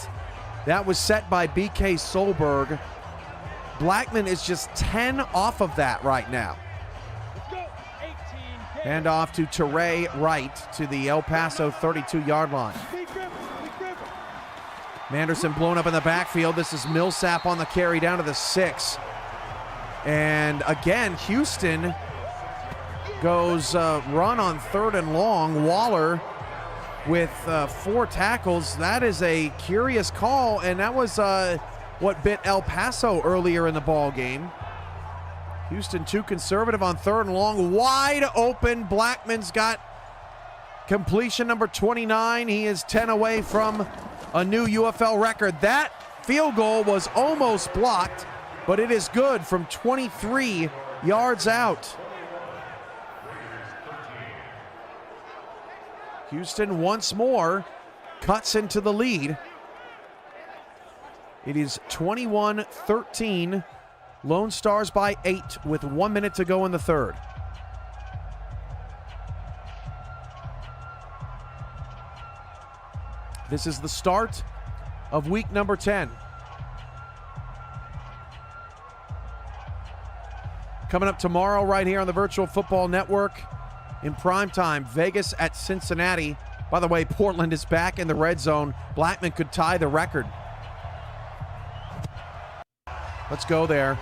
That was set by BK Solberg. Blackman is just 10 off of that right now. Hand off to Teray Wright to the El Paso 32-yard line. Manderson blown up in the backfield. This is Millsap on the carry down to the 6. And again, Houston goes run on 3rd and long. Waller with 4 tackles. That is a curious call, and that was what bit El Paso earlier in the ball game. Houston too conservative on 3rd and long. Wide open. Blackman's got completion number 29. He is 10 away from a new UFL record. That field goal was almost blocked, but it is good from 23 yards out. Houston once more cuts into the lead. It is 21-13. Lone Stars by 8 with 1 minute to go in the 3rd. This is the start of week number 10. Coming up tomorrow right here on the Virtual Football Network in primetime, Vegas at Cincinnati. By the way, Portland is back in the red zone. Blackman could tie the record. Let's go there.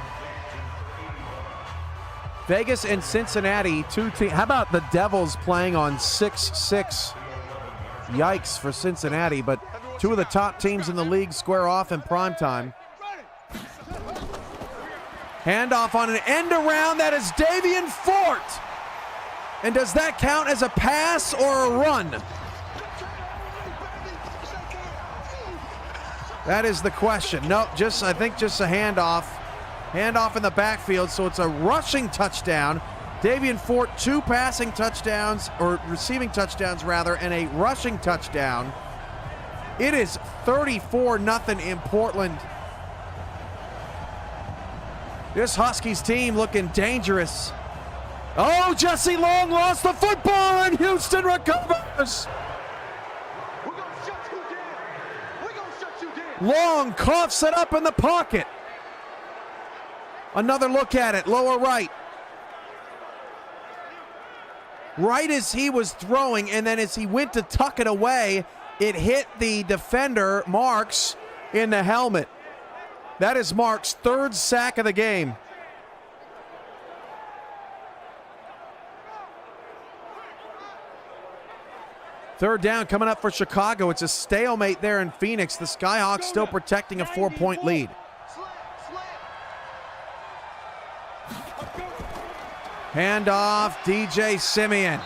Vegas and Cincinnati, 2 teams. How about the Devils playing on 6-6? Yikes for Cincinnati, but 2 of the top teams in the league square off in primetime. Handoff on an end around. That is Davian Fort. And does that count as a pass or a run? That is the question. Nope, I think just a handoff. Handoff in the backfield, so it's a rushing touchdown. Davian Fort, 2 passing touchdowns, or receiving touchdowns rather, and a rushing touchdown. It is 34-0 in Portland. This Huskies team looking dangerous. Oh, Jesse Long lost the football, and Houston recovers. Long coughs it up in the pocket. Another look at it, lower right. Right as he was throwing, and then as he went to tuck it away, it hit the defender, Marks, in the helmet. That is Marks' 3rd sack of the game. Third down coming up for Chicago. It's a stalemate there in Phoenix. The Skyhawks still protecting a 4-point lead. Handoff, DJ Simeon.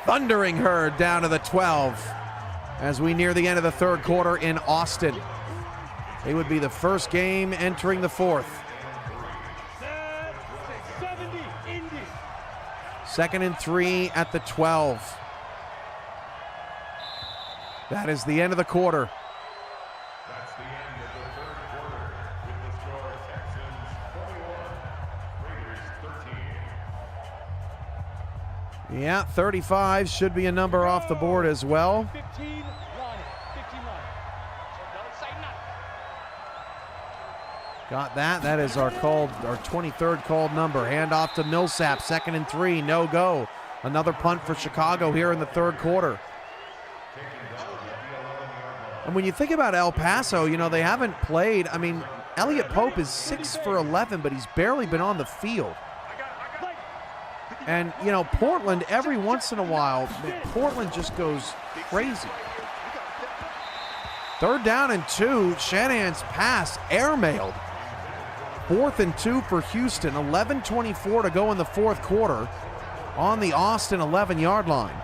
Thundering herd down to the 12 as we near the end of the 3rd quarter in Austin. It would be the first game entering the 4th. 2nd and 3 at the 12. That is the end of the quarter. That's the end of the 3rd quarter with the score Texans 41, Raiders 13. Yeah, 35 should be a number off the board as well. 15 line. 15 line. Got that. That is our 23rd called number. Hand off to Millsap. 2nd and 3. No go. Another punt for Chicago here in the 3rd quarter. And when you think about El Paso, you know, they haven't played. I mean, Elliot Pope is 6 for 11, but he's barely been on the field. And, you know, Portland, every once in a while, Portland just goes crazy. 3rd down and 2. Shanahan's pass airmailed. 4th and 2 for Houston. 11:24 to go in the 4th quarter on the Austin 11-yard line.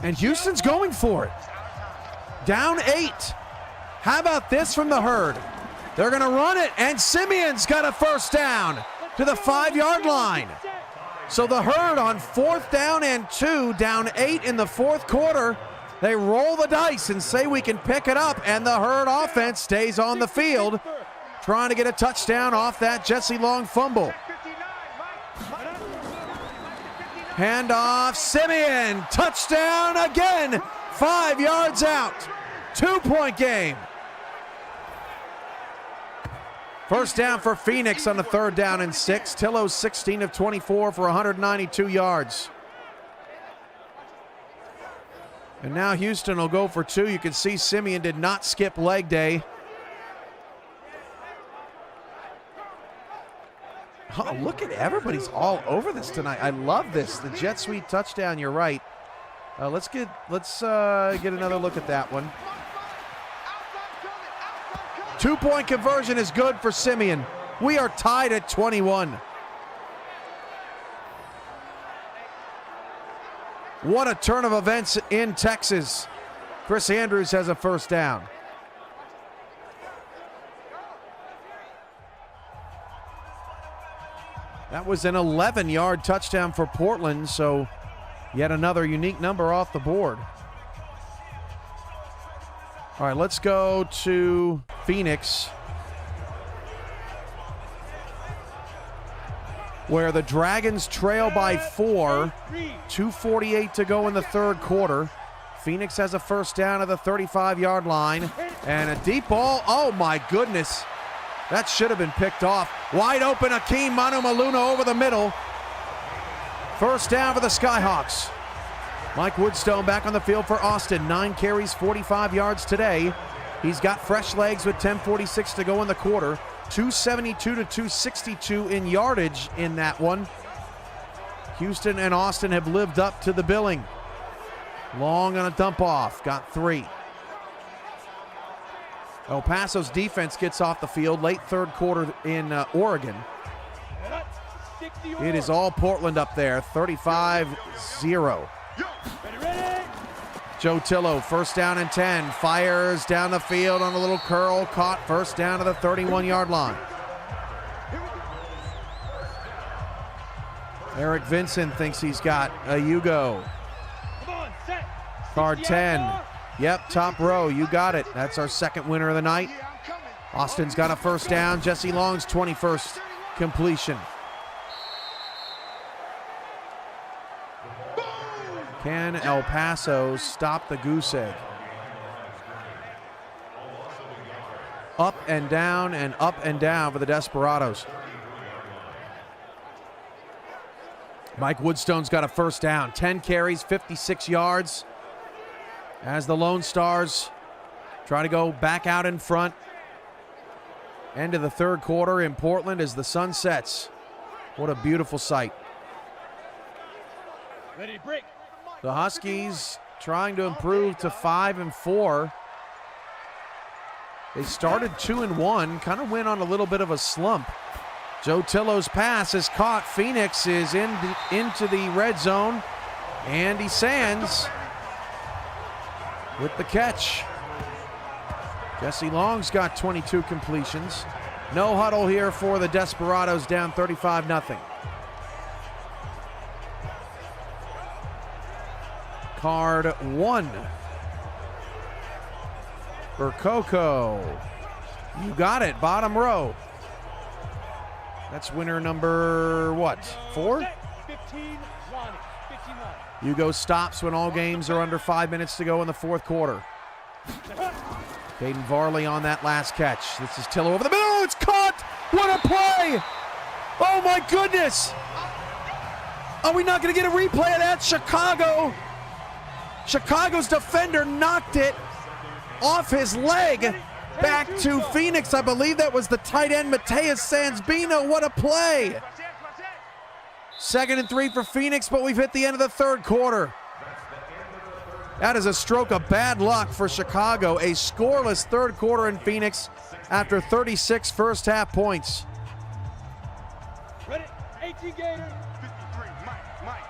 And Houston's going for it. Down 8. How about this from the herd? They're going to run it, and Simeon's got a 1st down to the 5-yard line. So the herd on 4th down and 2, down 8 in the 4th quarter. They roll the dice and say we can pick it up, and the herd offense stays on the field, trying to get a touchdown off that Jesse Long fumble. Handoff, Simeon, touchdown again, 5 yards out, 2-point game. 1st down for Phoenix on the 3rd down and 6. Tillo's 16 of 24 for 192 yards. And now Houston will go for 2. You can see Simeon did not skip leg day. Oh, look at everybody's all over this tonight. I love this. The jet sweep touchdown, you're right. Let's get another look at that one. 2-point conversion is good for Simeon. We are tied at 21. What a turn of events in Texas. Chris Andrews has a 1st down. That was an 11-yard touchdown for Portland, so yet another unique number off the board. All right, let's go to Phoenix, where the Dragons trail by 4. 2:48 to go in the 3rd quarter. Phoenix has a 1st down at the 35-yard line, and a deep ball. Oh, my goodness. That should have been picked off. Wide open, Akeem Manu-Maluna over the middle. 1st down for the Skyhawks. Mike Woodstone back on the field for Austin. 9 carries, 45 yards today. He's got fresh legs with 10:46 to go in the quarter. 272 to 262 in yardage in that one. Houston and Austin have lived up to the billing. Long on a dump off, got 3. El Paso's defense gets off the field late 3rd quarter in Oregon. It is all Portland up there, 35-0. Joe Tillo, 1st down and 10, fires down the field on a little curl, caught 1st down to the 31-yard line. Eric Vincent thinks he's got a Hugo. Card 10. Yep, top row, you got it. That's our 2nd winner of the night. Austin's got a 1st down. Jesse Long's 21st completion. Can El Paso stop the goose egg? Up and down and up and down for the Desperados. Mike Woodstone's got a 1st down. 10 carries, 56 yards. As the Lone Stars try to go back out in front. End of the 3rd quarter in Portland as the sun sets. What a beautiful sight. Ready to break. The Huskies trying to improve to 5-4. They started 2-1, kind of went on a little bit of a slump. Joe Tillo's pass is caught. Phoenix is into the red zone. Andy Sands with the catch. Jesse Long's got 22 completions. No huddle here for the Desperados, down 35-0. Card 1 for Coco. You got it, bottom row. That's winner number, what, 4? 15, Lonnie. 15 Lonnie. Hugo stops when all games are under 5 minutes to go in the 4th quarter. Caden Varley on that last catch. This is Tillo over the middle. It's caught. What a play. Oh, my goodness. Are we not going to get a replay of that? Chicago's defender knocked it off his leg back to Phoenix. I believe that was the tight end, Mateus Sansbino. What a play. 2nd and 3 for Phoenix, but we've hit the end of the third quarter. That is a stroke of bad luck for Chicago. A scoreless third quarter in Phoenix after 36 first half points. Ready? 18 Gator. 53, Mike.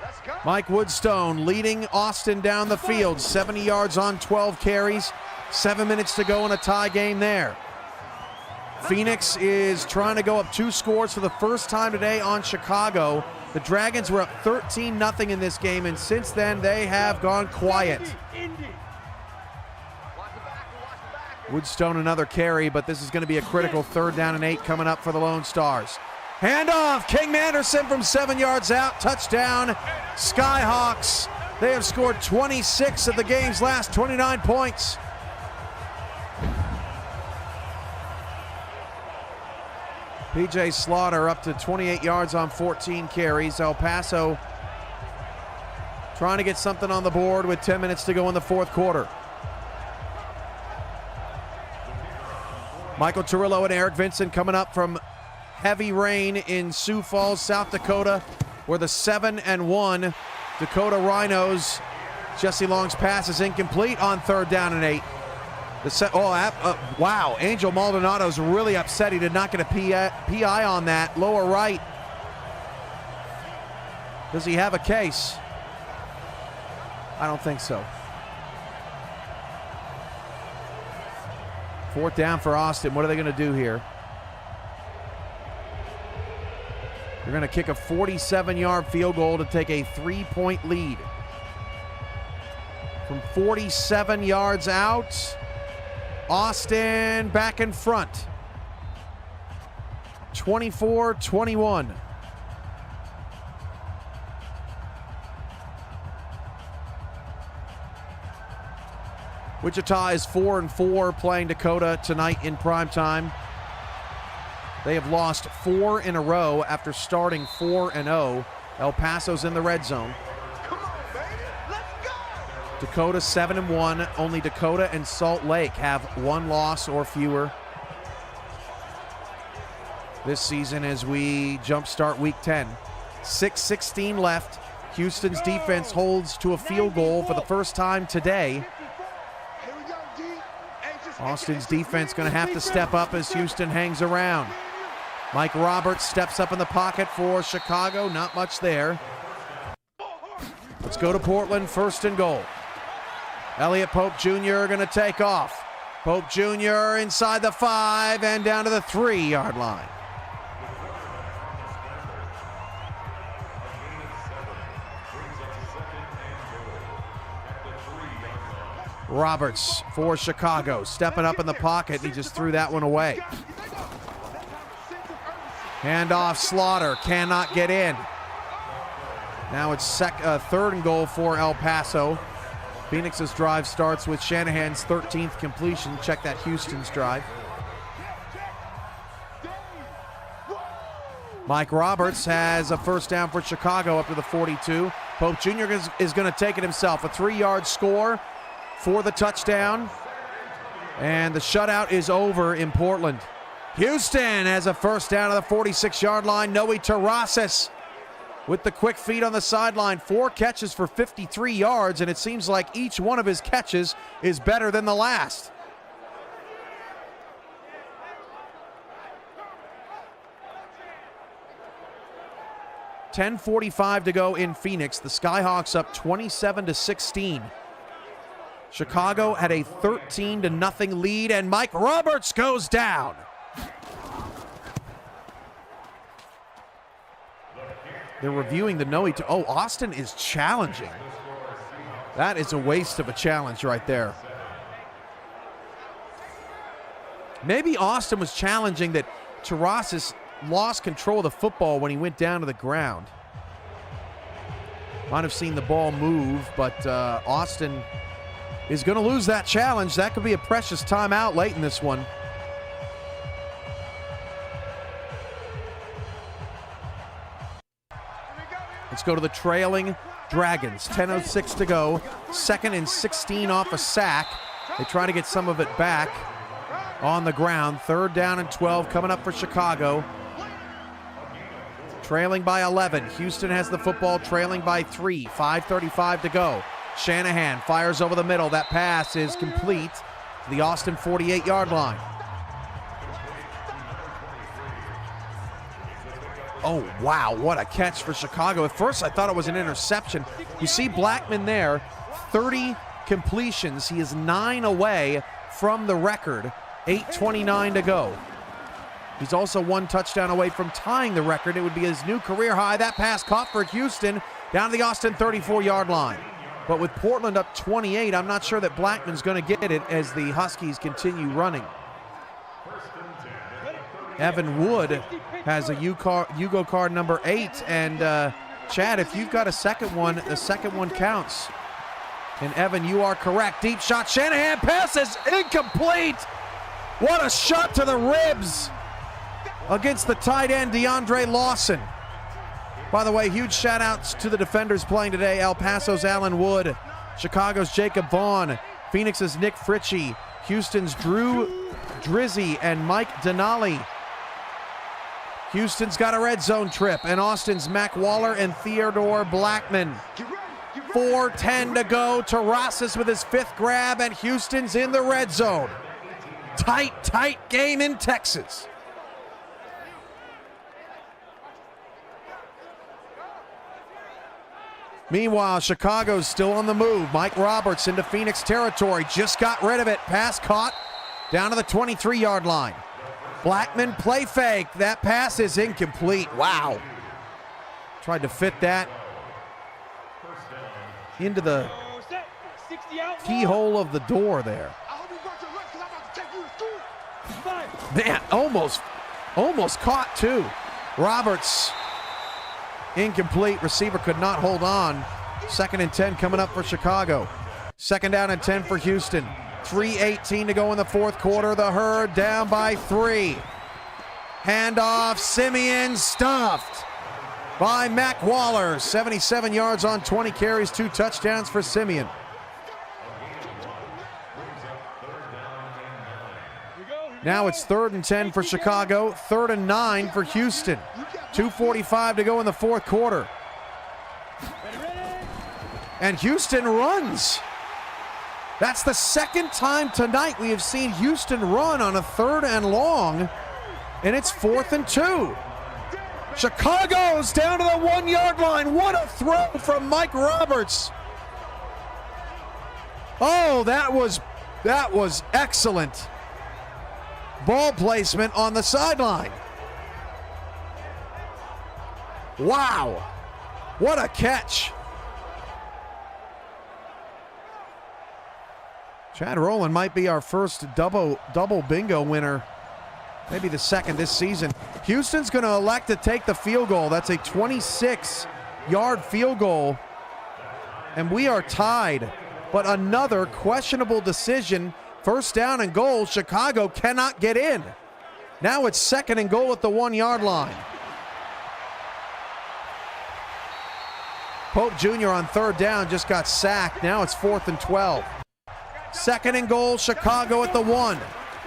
Let's go. Mike Woodstone leading Austin down the field. 70 yards on 12 carries. 7 minutes to go in a tie game there. Phoenix is trying to go up 2 scores for the first time today on Chicago. The Dragons were up 13-0 in this game, and since then they have gone quiet. Indy. Woodstone another carry, but this is going to be a critical 3rd down and 8 coming up for the Lone Stars. Handoff, King Manderson from 7 yards out, touchdown, Skyhawks. They have scored 26 of the game's last 29 points. PJ Slaughter up to 28 yards on 14 carries. El Paso trying to get something on the board with 10 minutes to go in the fourth quarter. Michael Turillo and Eric Vincent coming up from heavy rain in Sioux Falls, South Dakota, where the 7-1 Dakota Rhinos. Jesse Long's pass is incomplete on 3rd down and 8. Wow, Angel Maldonado's really upset he did not get a PI on that. Lower right. Does he have a case? I don't think so. 4th down for Austin. What are they going to do here? They're going to kick a 47-yard field goal to take a 3-point lead. From 47 yards out, Austin back in front. 24-21. Wichita is 4-4 playing Dakota tonight in prime time. They have lost 4 in a row after starting 4-0. El Paso's in the red zone. Come on, baby. Let's go. Dakota 7-1. Only Dakota and Salt Lake have 1 loss or fewer this season as we jumpstart week 10. 6:16 left. Houston's defense holds to a field goal for the first time today. Here we go, D. Austin's defense going to have to step up as Houston hangs around. Mike Roberts steps up in the pocket for Chicago. Not much there. Let's go to Portland, 1st and goal. Elliott Pope Jr. going to take off. Pope Jr. inside the 5 and down to the 3-yard line. Roberts for Chicago, stepping up in the pocket. He just threw that one away. Handoff, Slaughter cannot get in. Now it's 3rd and goal for El Paso. Phoenix's drive starts with Shanahan's 13th completion. Check that Houston's drive. Mike Roberts has a 1st down for Chicago up to the 42. Pope Jr. is going to take it himself. A 3-yard score for the touchdown. And the shutout is over in Portland. Houston has a 1st down to the 46-yard line. Noe Terraces with the quick feet on the sideline. 4 catches for 53 yards, and it seems like each one of his catches is better than the last. .45 to go in Phoenix. The Skyhawks up 27-16. Chicago had a 13-0 lead, and Mike Roberts goes down. They're reviewing the Noe. Oh, Austin is challenging. That is a waste of a challenge right there. Maybe Austin was challenging that Terraces lost control of the football when he went down to the ground. Might have seen the ball move, but Austin is going to lose that challenge. That could be a precious timeout late in this one. Let's go to the trailing Dragons. 10:06 to go. 2nd and 16 off a sack. They try to get some of it back on the ground. 3rd down and 12 coming up for Chicago. trailing by 11. Houston has the football, trailing by 3. 5:35 to go. Shanahan fires over the middle. That pass is complete to the Austin 48-yard line. Oh, wow, what a catch for Chicago. At first, I thought it was an interception. You see Blackman there, 30 completions. He is 9 away from the record, 8:29 to go. He's also 1 touchdown away from tying the record. It would be his new career high. That pass caught for Houston down to the Austin 34-yard line. But with Portland up 28, I'm not sure that Blackman's going to get it as the Huskies continue running. Evan Wood has a Yugo card number 8, and Chad, if you've got a second one, the second one counts. And Evan, you are correct. Deep shot, Shanahan passes, incomplete. What a shot to the ribs against the tight end, DeAndre Lawson. By the way, huge shout outs to the defenders playing today. El Paso's Allen Wood, Chicago's Jacob Vaughn, Phoenix's Nick Fritchie, Houston's Drew Drizzy, and Mike Denali. Houston's got a red zone trip, and Austin's Mac Waller and Theodore Blackman. 4:10 to go. Terrasas with his 5th grab, and Houston's in the red zone. Tight game in Texas. Meanwhile, Chicago's still on the move. Mike Roberts into Phoenix territory. Just got rid of it. Pass caught down to the 23-yard line. Blackman play fake. That pass is incomplete. Wow. Tried to fit that into the keyhole of the door there. Man, almost caught too. Roberts, incomplete. Receiver could not hold on. 2nd and 10 coming up for Chicago. 2nd down and 10 for Houston. 3:18 to go in the 4th quarter. The Herd down by 3. Handoff, Simeon stuffed by Mac Waller. 77 yards on 20 carries, 2 touchdowns for Simeon. Now it's 3rd and 10 for Chicago, 3rd and 9 for Houston. 2:45 to go in the 4th quarter. And Houston runs. That's the 2nd time tonight we have seen Houston run on a 3rd and long, and it's 4th and 2. Chicago's down to the 1-yard line. What a throw from Mike Roberts. Oh, that was excellent ball placement on the sideline. Wow, what a catch. Chad Rowland might be our first double bingo winner, maybe the 2nd this season. Houston's going to elect to take the field goal. That's a 26-yard field goal, and we are tied. But another questionable decision. 1st down and goal. Chicago cannot get in. Now it's 2nd and goal at the 1-yard line. Pope Jr. on 3rd down just got sacked. Now it's 4th and 12. 2nd and goal, Chicago at the 1.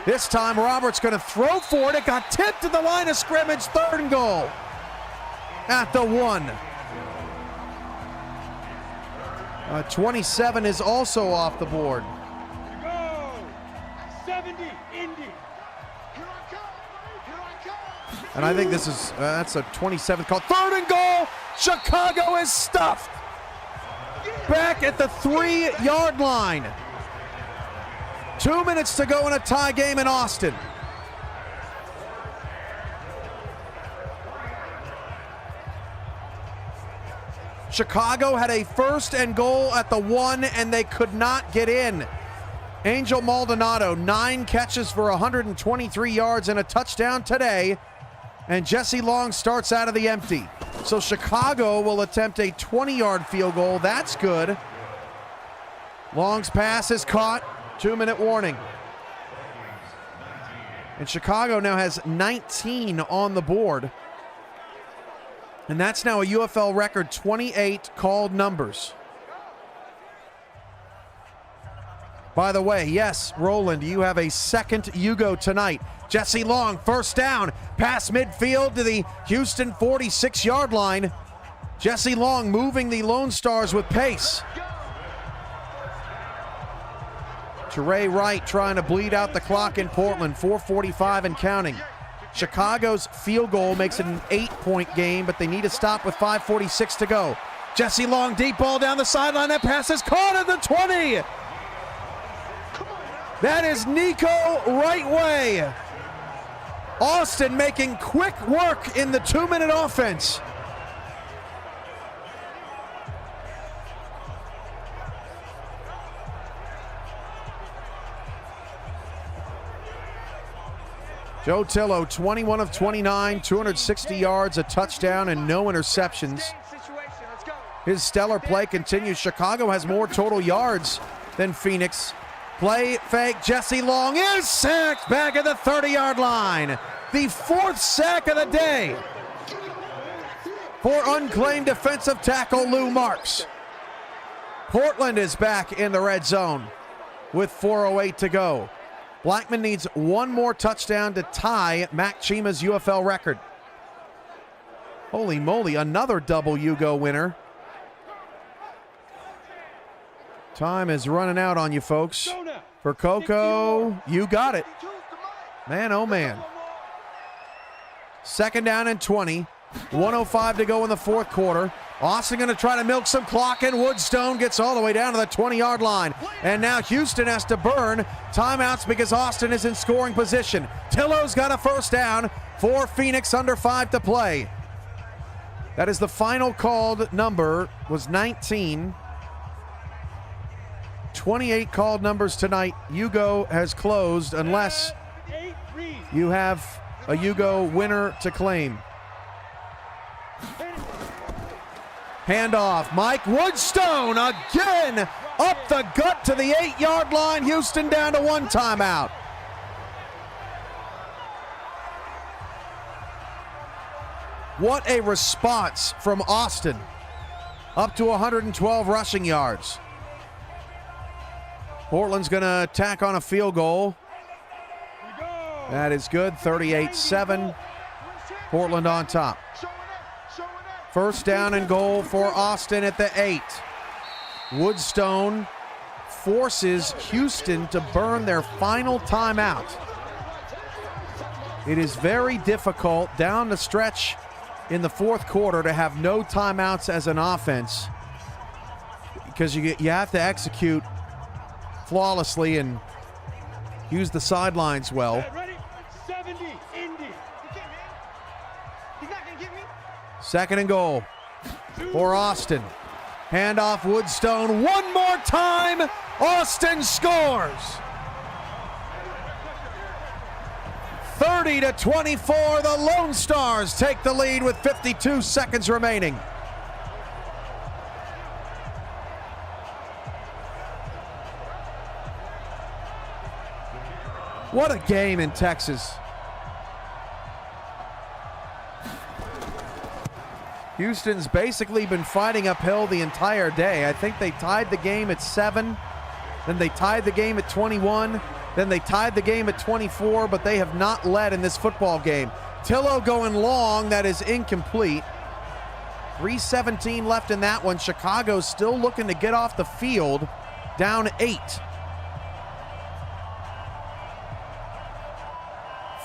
This time Roberts going to throw for it. It got tipped to the line of scrimmage. 3rd and goal at the 1. 27 is also off the board. Go! 70, Indy. And I think this is, that's a 27th call. 3rd and goal, Chicago is stuffed. Back at the 3-yard line. 2 minutes to go in a tie game in Austin. Chicago had a 1st and goal at the 1, and they could not get in. Angel Maldonado, 9 catches for 123 yards and a touchdown today. And Jesse Long starts out of the empty. So Chicago will attempt a 20-yard field goal. That's good. Long's pass is caught. 2-minute warning. And Chicago now has 19 on the board. And that's now a UFL record 28 called numbers. By the way, yes, Roland, you have a second YOUGO tonight. Jesse Long, first down, past midfield to the Houston 46-yard line. Jesse Long moving the Lone Stars with pace. Teray Wright trying to bleed out the clock in Portland, 4:45 and counting. Chicago's field goal makes it an 8-point game, but they need to stop with 5:46 to go. Jesse Long, deep ball down the sideline. That pass is caught at the 20. That is Nico Rightway. Austin making quick work in the 2-minute offense. Joe Tillo, 21 of 29, 260 yards, a touchdown, and no interceptions. His stellar play continues. Chicago has more total yards than Phoenix. Play fake, Jesse Long is sacked back at the 30-yard line. The fourth sack of the day for unclaimed defensive tackle Lou Marks. Portland is back in the red zone with 4:08 to go. Blackman needs one more touchdown to tie Mac Chima's UFL record. Holy moly, another double YOUGO winner. Time is running out on you folks. For Coco, you got it. Man, oh man. Second down and 20. 1:05 to go in the fourth quarter. Austin going to try to milk some clock, and Woodstone gets all the way down to the 20-yard line. And now Houston has to burn timeouts because Austin is in scoring position. Tillo's got a first down for Phoenix, under 5 to play. That is the final called number, was 19. 28 called numbers tonight. YOUGO has closed unless you have a YOUGO winner to claim. Handoff, Mike Woodstone again up the gut to the 8-yard line. Houston down to one timeout. What a response from Austin. Up to 112 rushing yards. Portland's going to tack on a field goal. That is good, 38-7. Portland on top. First down and goal for Austin at the 8. Woodstone forces Houston to burn their final timeout. It is very difficult down the stretch in the fourth quarter to have no timeouts as an offense, because you have to execute flawlessly and use the sidelines well. Second and goal for Austin. Handoff, Woodstone one more time. Austin scores. 30-24, the Lone Stars take the lead with 52 seconds remaining. What a game in Texas. Houston's basically been fighting uphill the entire day. I think they tied the game at 7, then they tied the game at 21, then they tied the game at 24, but they have not led in this football game. Tillo going long, that is incomplete. 3:17 left in that one. Chicago still looking to get off the field, down 8.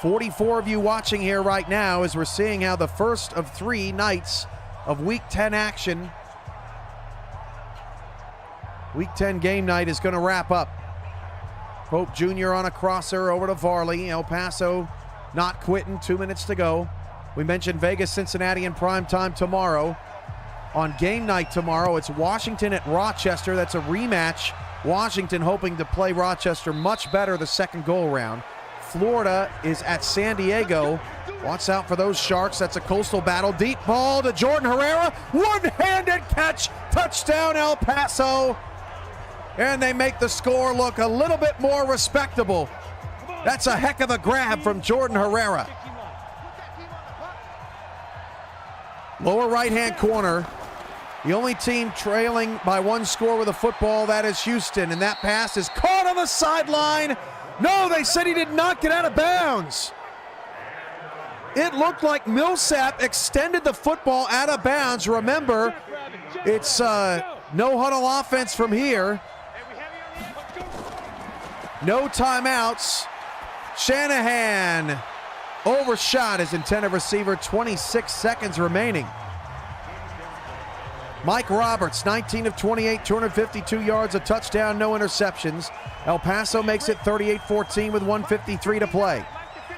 44 of you watching here right now as we're seeing how the first of 3 nights of Week 10 action, Week 10 game night, is going to wrap up. Pope Jr. on a crosser over to Varley. El Paso not quitting, 2 minutes to go. We mentioned Vegas, Cincinnati in prime time tomorrow. On game night tomorrow, it's Washington at Rochester. That's a rematch. Washington hoping to play Rochester much better the second go-around. Florida is at San Diego. Watch out for those Sharks. That's a coastal battle. Deep ball to Jordan Herrera. One-handed catch. Touchdown, El Paso. And they make the score look a little bit more respectable. That's a heck of a grab from Jordan Herrera. Lower right-hand corner. The only team trailing by one score with a football, that is Houston, and that pass is caught on the sideline. No, they said he did not get out of bounds. It looked like Millsap extended the football out of bounds. Remember, it's no huddle offense from here. No timeouts. Shanahan overshot his intended receiver, 26 seconds remaining. Mike Roberts, 19 of 28, 252 yards, a touchdown, no interceptions. El Paso makes it 38-14 with 1:53 to play.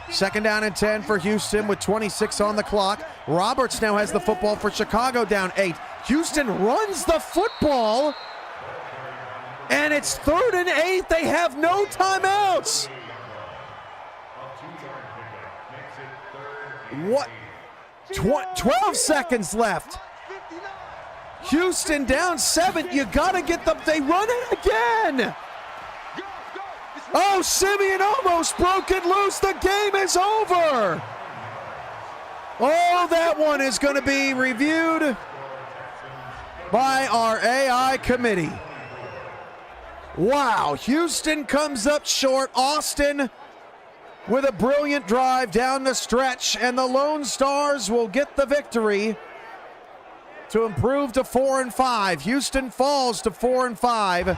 Second down and 10 for Houston with 26 on the clock. Roberts now has the football for Chicago, down 8. Houston runs the football, and it's 3rd and 8. They have no timeouts. What? 12 seconds left. Houston down 7. You got to get them. They run it again. Oh, Simeon almost broke it loose. The game is over. Oh, that one is going to be reviewed by our AI committee. Wow, Houston comes up short. Austin with a brilliant drive down the stretch, and the Lone Stars will get the victory to improve to 4-5. Houston falls to 4-5,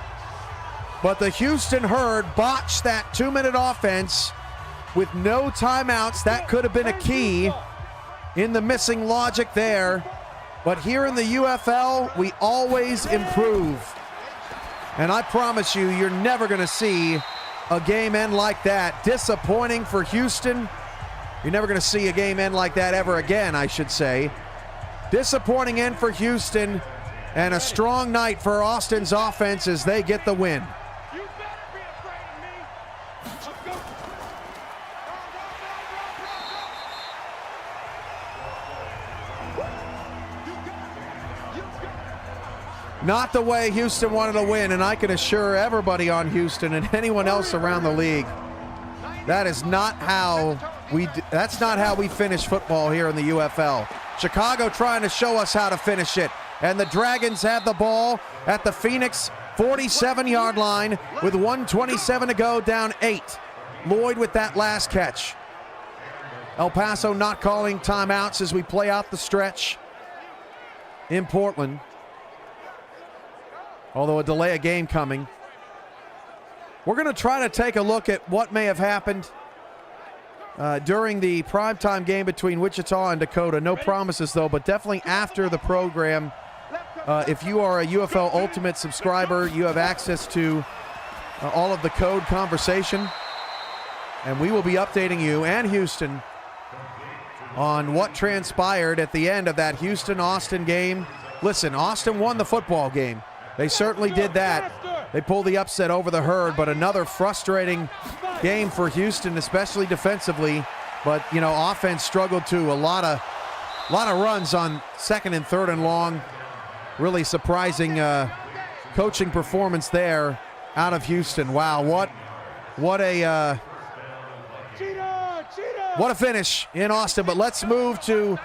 but the Houston Herd botched that 2-minute offense with no timeouts. That could have been a key in the missing logic there. But here in the UFL, we always improve. And I promise you, you're never going to see a game end like that. Disappointing for Houston. You're never going to see a game end like that ever again, I should say. Disappointing end for Houston, and a strong night for Austin's offense as they get the win. You better be afraid of me. Let's go. Not the way Houston wanted to win, and I can assure everybody on Houston and anyone else around the league, that is not how that's not how we finish football here in the UFL. Chicago trying to show us how to finish it, and the Dragons have the ball at the Phoenix 47-yard line with 1:27 to go, down 8. Lloyd with that last catch. El Paso not calling timeouts as we play out the stretch in Portland, although a delay of game coming. We're going to try to take a look at what may have happened during the primetime game between Wichita and Dakota. No promises, though, but definitely after the program. If you are a UFL Ultimate subscriber, you have access to all of the code conversation, and we will be updating you and Houston on what transpired at the end of that Houston-Austin game. Listen, Austin won the football game. They certainly did that. They pulled the upset over the Herd, but another frustrating game for Houston, especially defensively. But, you know, offense struggled too. A lot of runs on 2nd and 3rd and long. Really surprising coaching performance there out of Houston. Wow, what a finish in Austin. But let's move to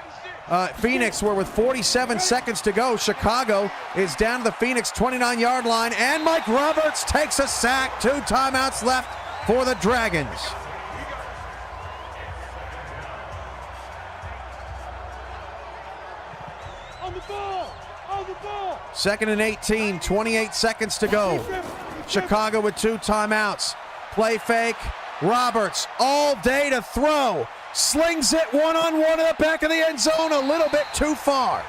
Phoenix, where with 47 seconds to go, Chicago is down to the Phoenix 29-yard line, and Mike Roberts takes a sack. 2 timeouts left for the Dragons. On the ball! On the ball! 2nd and 18, 28 seconds to go. Chicago with 2 timeouts. Play fake. Roberts all day to throw. Slings it one-on-one in the back of the end zone, a little bit too far.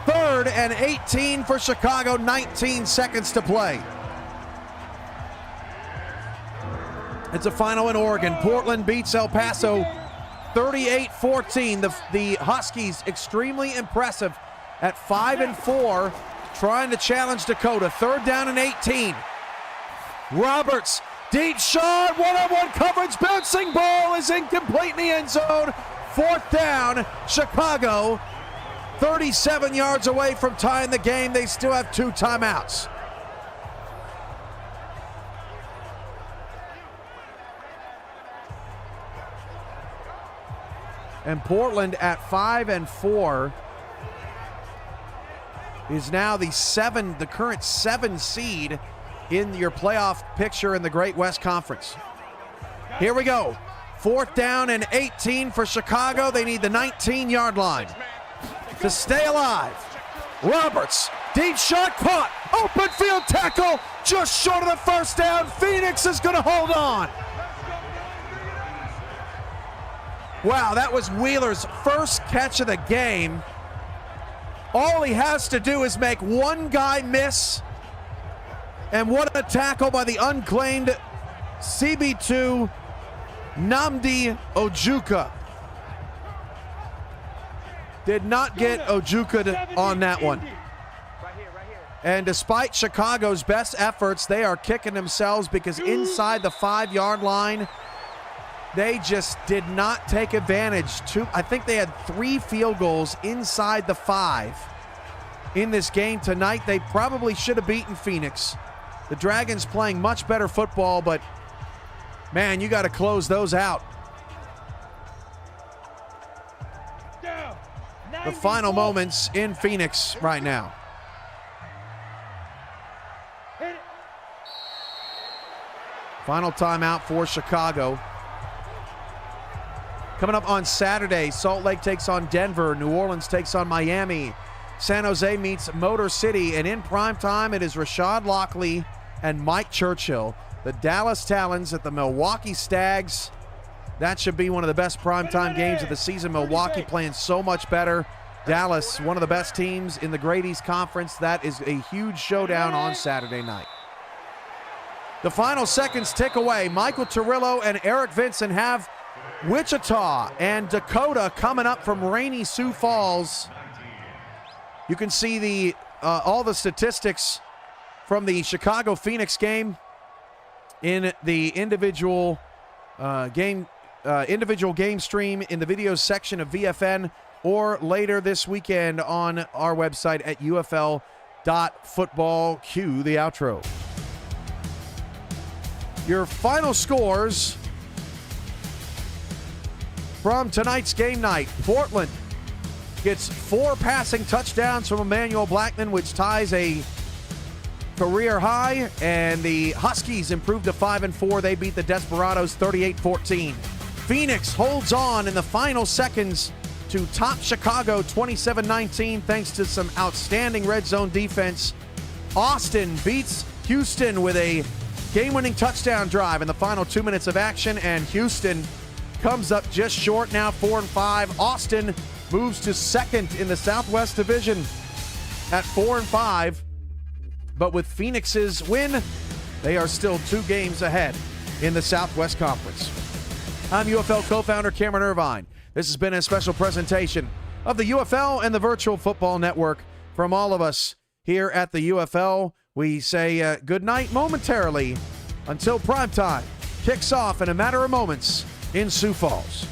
3rd and 18 for Chicago, 19 seconds to play. It's a final in Oregon. Portland beats El Paso 38-14. The Huskies extremely impressive at 5-4, trying to challenge Dakota. 3rd down and 18. Roberts, deep shot, one-on-one coverage, bouncing ball is incomplete in the end zone. 4th down, Chicago, 37 yards away from tying the game. They still have 2 timeouts. And Portland at 5-4 is now the current 7 seed in your playoff picture in the Great West Conference. Here we go. 4th down and 18 for Chicago. They need the 19-yard line to stay alive. Roberts, deep shot, caught. Open field tackle, just short of the first down. Phoenix is going to hold on. Wow, that was Wheeler's first catch of the game. All he has to do is make one guy miss. And what a tackle by the unclaimed CB2 Nnamdi Ojuka. Did not get Ojuka on that one. And despite Chicago's best efforts, they are kicking themselves because inside the 5-yard line, they just did not take advantage. I think they had 3 field goals inside the 5 in this game tonight. They probably should have beaten Phoenix. The Dragons playing much better football, but man, you got to close those out. The final moments in Phoenix right now. Final timeout for Chicago. Coming up on Saturday, Salt Lake takes on Denver. New Orleans takes on Miami. San Jose meets Motor City. And in primetime, it is Rashad Lockley and Mike Churchill. The Dallas Talons at the Milwaukee Stags. That should be one of the best primetime games of the season. Milwaukee playing so much better. Dallas, one of the best teams in the Great East Conference. That is a huge showdown on Saturday night. The final seconds tick away. Michael Turillo and Eric Vincent have Wichita and Dakota coming up from rainy Sioux Falls. You can see all the statistics from the Chicago-Phoenix game in the individual game stream in the videos section of VFN, or later this weekend on our website at UFL.football. Cue the outro. Your final scores from tonight's game night. Portland gets 4 passing touchdowns from Emmanuel Blackman, which ties a career high, and the Huskies improved to 5-4. They beat the Desperados 38-14. Phoenix holds on in the final seconds to top Chicago 27-19 thanks to some outstanding red zone defense. Austin beats Houston with a game-winning touchdown drive in the final 2 minutes of action, and Houston comes up just short now, 4-5. Austin moves to second in the Southwest Division at 4-5. But with Phoenix's win, they are still 2 games ahead in the Southwest Conference. I'm UFL co-founder Cameron Irvine. This has been a special presentation of the UFL and the Virtual Football Network. From all of us here at the UFL, we say good night momentarily until primetime kicks off in a matter of moments in Sioux Falls.